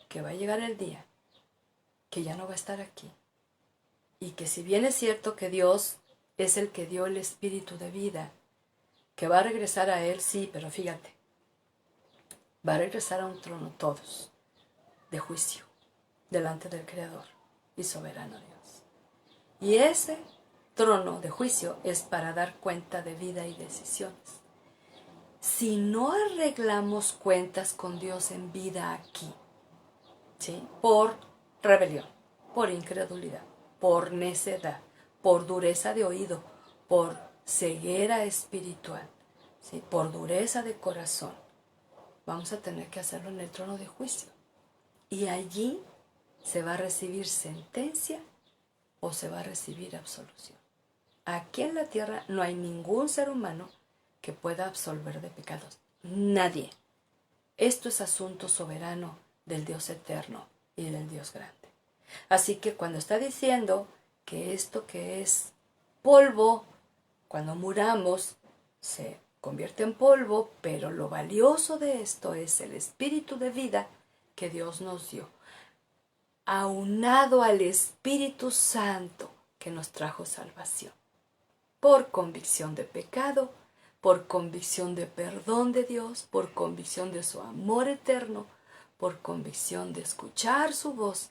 que va a llegar el día que ya no va a estar aquí. Y que si bien es cierto que Dios es el que dio el espíritu de vida, que va a regresar a Él, sí, pero fíjate, va a regresar a un trono todos, de juicio, delante del Creador y soberano Dios. Y ese trono de juicio es para dar cuenta de vida y decisiones. Si no arreglamos cuentas con Dios en vida aquí, ¿sí? Por rebelión, por incredulidad, por necedad, por dureza de oído, por ceguera espiritual, ¿sí? Por dureza de corazón, vamos a tener que hacerlo en el trono de juicio. Y allí se va a recibir sentencia o se va a recibir absolución. Aquí en la tierra no hay ningún ser humano que pueda absolver de pecados. Nadie. Esto es asunto soberano del Dios eterno y del Dios grande. Así que cuando está diciendo que esto que es polvo, cuando muramos, se convierte en polvo, pero lo valioso de esto es el espíritu de vida que Dios nos dio, aunado al Espíritu Santo que nos trajo salvación, por convicción de pecado, por convicción de perdón de Dios, por convicción de su amor eterno, por convicción de escuchar su voz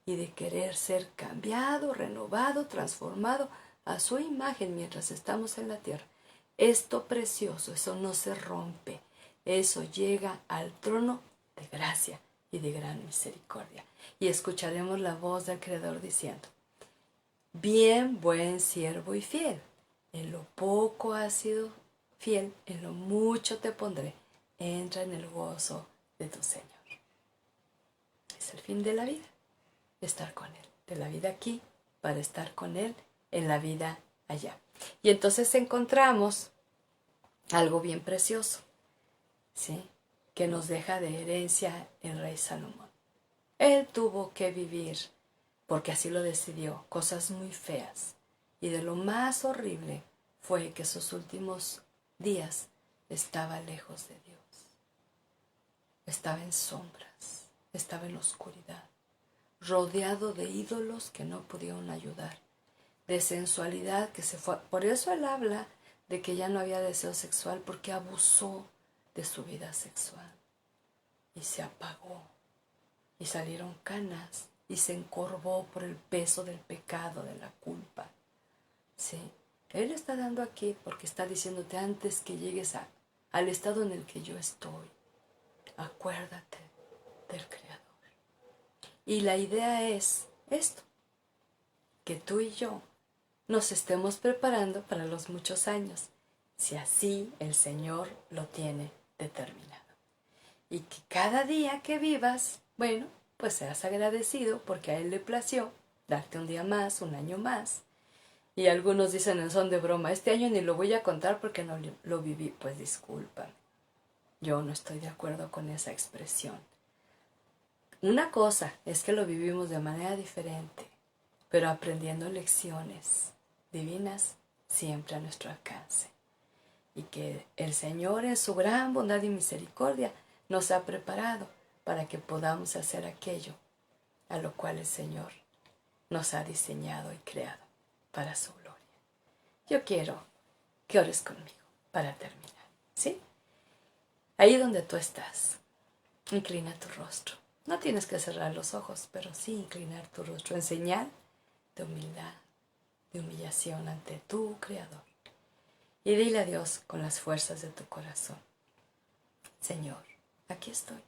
y de querer ser cambiado, renovado, transformado a su imagen mientras estamos en la tierra. Esto precioso, eso no se rompe, eso llega al trono de gracia y de gran misericordia. Y escucharemos la voz del Creador diciendo: bien, buen siervo y fiel, en lo poco has sido fiel, en lo mucho te pondré, entra en el gozo de tu Señor. Es el fin de la vida, estar con Él, de la vida aquí para estar con Él en la vida allá. Y entonces encontramos algo bien precioso, ¿sí? Que nos deja de herencia el rey Salomón. Él tuvo que vivir, porque así lo decidió, cosas muy feas. Y de lo más horrible fue que sus últimos días estaba lejos de Dios. Estaba en sombras, estaba en oscuridad, rodeado de ídolos que no pudieron ayudar, de sensualidad que se fue. Por eso él habla de que ya no había deseo sexual, porque abusó de su vida sexual y se apagó y salieron canas y se encorvó por el peso del pecado, de la culpa. Sí, él está dando aquí porque está diciéndote antes que llegues al estado en el que yo estoy, acuérdate del Creador. Y la idea es esto, que tú y yo nos estemos preparando para los muchos años, si así el Señor lo tiene determinado. Y que cada día que vivas, bueno, pues seas agradecido porque a Él le plació darte un día más, un año más. Y algunos dicen en son de broma, este año ni lo voy a contar porque no lo viví. Pues disculpa, yo no estoy de acuerdo con esa expresión. Una cosa es que lo vivimos de manera diferente, pero aprendiendo lecciones divinas siempre a nuestro alcance. Y que el Señor en su gran bondad y misericordia nos ha preparado para que podamos hacer aquello a lo cual el Señor nos ha diseñado y creado para su gloria. Yo quiero que ores conmigo para terminar, ¿sí? Ahí donde tú estás, inclina tu rostro. No tienes que cerrar los ojos, pero sí inclinar tu rostro en señal de humildad, de humillación ante tu Creador. Y dile a Dios con las fuerzas de tu corazón: Señor, aquí estoy.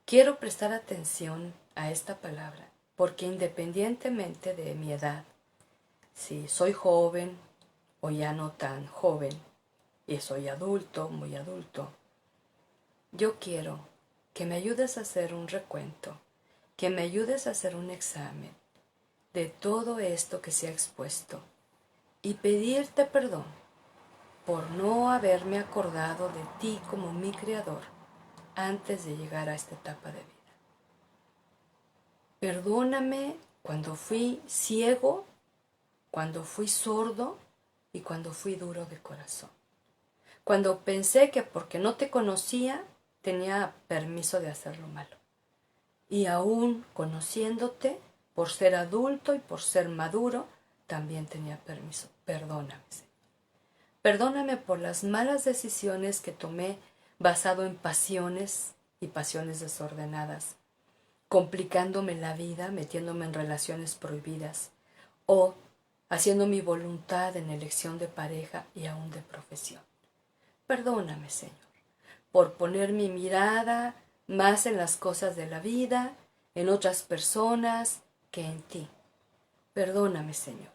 Quiero prestar atención a esta palabra, porque independientemente de mi edad, si soy joven o ya no tan joven, y soy adulto, muy adulto, yo quiero que me ayudes a hacer un recuento, que me ayudes a hacer un examen de todo esto que se ha expuesto y pedirte perdón por no haberme acordado de ti como mi Creador antes de llegar a esta etapa de vida. Perdóname cuando fui ciego, cuando fui sordo y cuando fui duro de corazón. Cuando pensé que porque no te conocía tenía permiso de hacer lo malo. Y aún conociéndote, por ser adulto y por ser maduro, también tenía permiso. Perdóname, Señor. Perdóname por las malas decisiones que tomé basado en pasiones y pasiones desordenadas, complicándome la vida, metiéndome en relaciones prohibidas o haciendo mi voluntad en elección de pareja y aún de profesión. Perdóname, Señor, por poner mi mirada más en las cosas de la vida, en otras personas, que en ti. Perdóname, Señor,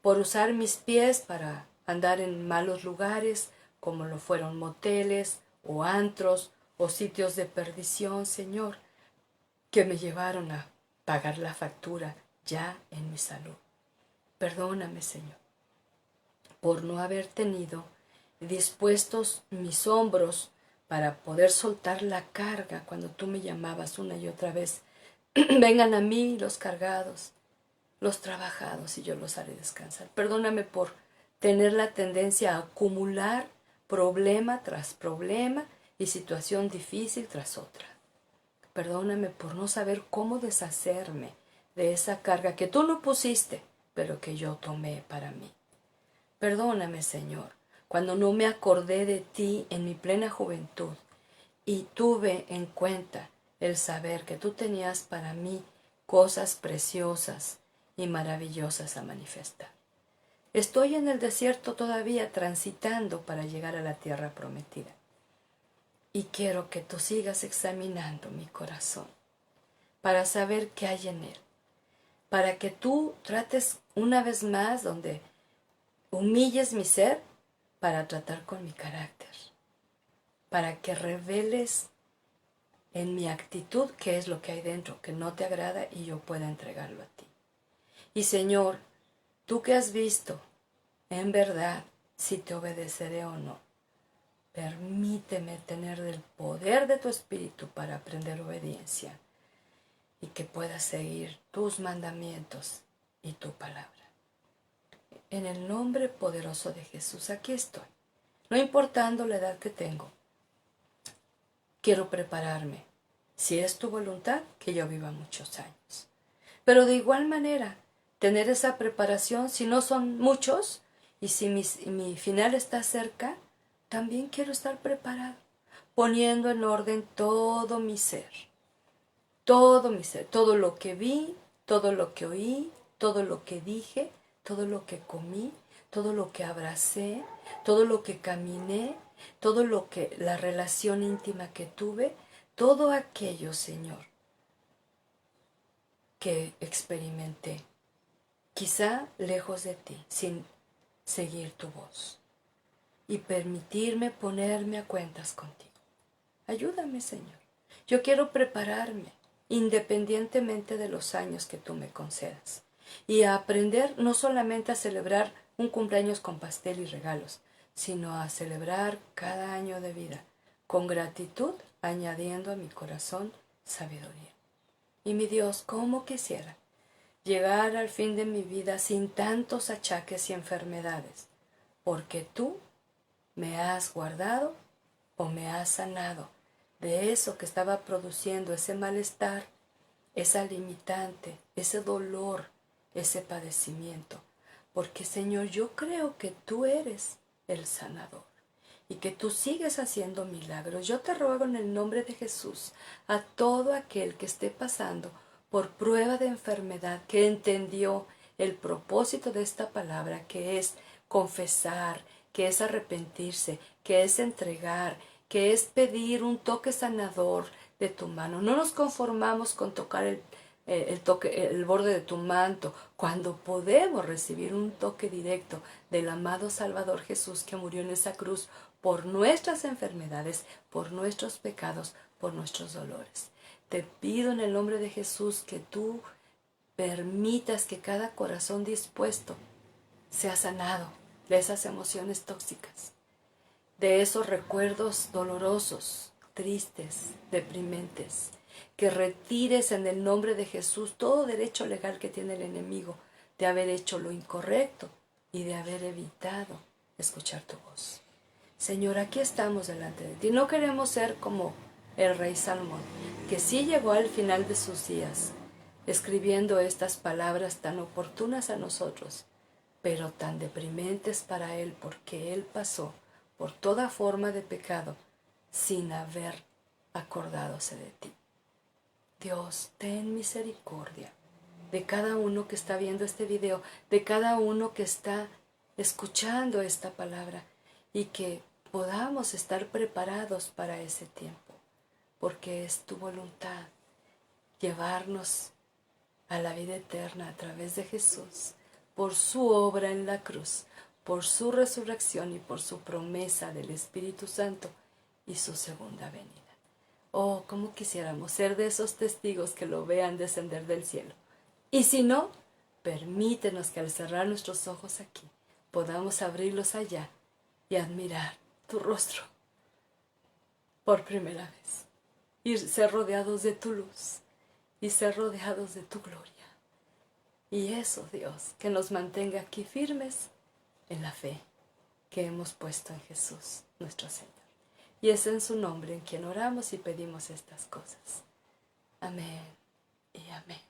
por usar mis pies para andar en malos lugares, como lo fueron moteles o antros o sitios de perdición, Señor, que me llevaron a pagar la factura ya en mi salud. Perdóname, Señor, por no haber tenido dispuestos mis hombros para poder soltar la carga cuando tú me llamabas una y otra vez. Vengan a mí los cargados, los trabajados, y yo los haré descansar. Perdóname por tener la tendencia a acumular problema tras problema y situación difícil tras otra. Perdóname por no saber cómo deshacerme de esa carga que tú no pusiste, pero que yo tomé para mí. Perdóname, Señor, cuando no me acordé de ti en mi plena juventud y tuve en cuenta el saber que tú tenías para mí cosas preciosas y maravillosas a manifestar. Estoy en el desierto todavía transitando para llegar a la tierra prometida. Y quiero que tú sigas examinando mi corazón para saber qué hay en él. Para que tú trates una vez más donde humilles mi ser para tratar con mi carácter. Para que reveles en mi actitud qué es lo que hay dentro, que no te agrada y yo pueda entregarlo a ti. Y Señor, tú que has visto, en verdad, si te obedeceré o no. Permíteme tener el poder de tu Espíritu para aprender obediencia y que pueda seguir tus mandamientos y tu palabra. en el nombre poderoso de Jesús, aquí estoy. No importando la edad que tengo, quiero prepararme, si es tu voluntad, que yo viva muchos años. Pero de igual manera, tener esa preparación, si no son muchos, y si mi final está cerca, también quiero estar preparado, poniendo en orden todo mi ser, todo lo que vi, todo lo que oí, todo lo que dije, todo lo que comí, todo lo que abracé, todo lo que caminé, todo lo que, la relación íntima que tuve, todo aquello, Señor, que experimenté, quizá lejos de ti, sin seguir tu voz, y permitirme ponerme a cuentas contigo. Ayúdame, Señor. Yo quiero prepararme, independientemente de los años que tú me concedas, y a aprender no solamente a celebrar un cumpleaños con pastel y regalos, sino a celebrar cada año de vida con gratitud, añadiendo a mi corazón sabiduría. Y mi Dios, cómo quisiera llegar al fin de mi vida sin tantos achaques y enfermedades, porque tú me has guardado o me has sanado de eso que estaba produciendo ese malestar, esa limitante, ese dolor, ese padecimiento. Porque, Señor, yo creo que tú eres el sanador y que tú sigues haciendo milagros. Yo te ruego en el nombre de Jesús a todo aquel que esté pasando por prueba de enfermedad, que entendió el propósito de esta palabra, que es confesar, que es arrepentirse, que es entregar, que es pedir un toque sanador de tu mano. No nos conformamos con tocar el borde de tu manto, cuando podemos recibir un toque directo del amado Salvador Jesús, que murió en esa cruz por nuestras enfermedades, por nuestros pecados, por nuestros dolores. Te pido en el nombre de Jesús que tú permitas que cada corazón dispuesto sea sanado de esas emociones tóxicas, de esos recuerdos dolorosos, tristes, deprimentes, que retires en el nombre de Jesús todo derecho legal que tiene el enemigo de haber hecho lo incorrecto y de haber evitado escuchar tu voz. Señor, aquí estamos delante de ti. No queremos ser como el rey Salomón, que sí llegó al final de sus días, escribiendo estas palabras tan oportunas a nosotros, pero tan deprimentes para él, porque él pasó por toda forma de pecado sin haber acordádose de ti. Dios, ten misericordia de cada uno que está viendo este video, de cada uno que está escuchando esta palabra, y que podamos estar preparados para ese tiempo, porque es tu voluntad llevarnos a la vida eterna a través de Jesús, por su obra en la cruz, por su resurrección y por su promesa del Espíritu Santo y su segunda venida. Oh, cómo quisiéramos ser de esos testigos que lo vean descender del cielo. Y si no, permítenos que al cerrar nuestros ojos aquí, podamos abrirlos allá y admirar tu rostro por primera vez, y ser rodeados de tu luz, y ser rodeados de tu gloria. Y eso, Dios, que nos mantenga aquí firmes en la fe que hemos puesto en Jesús, nuestro Señor. Y es en su nombre en quien oramos y pedimos estas cosas. Amén y amén.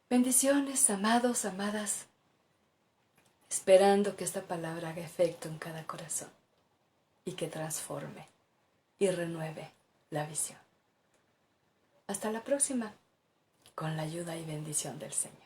Bendiciones, amados, amadas, esperando que esta palabra haga efecto en cada corazón y que transforme y renueve la visión. Hasta la próxima, con la ayuda y bendición del Señor.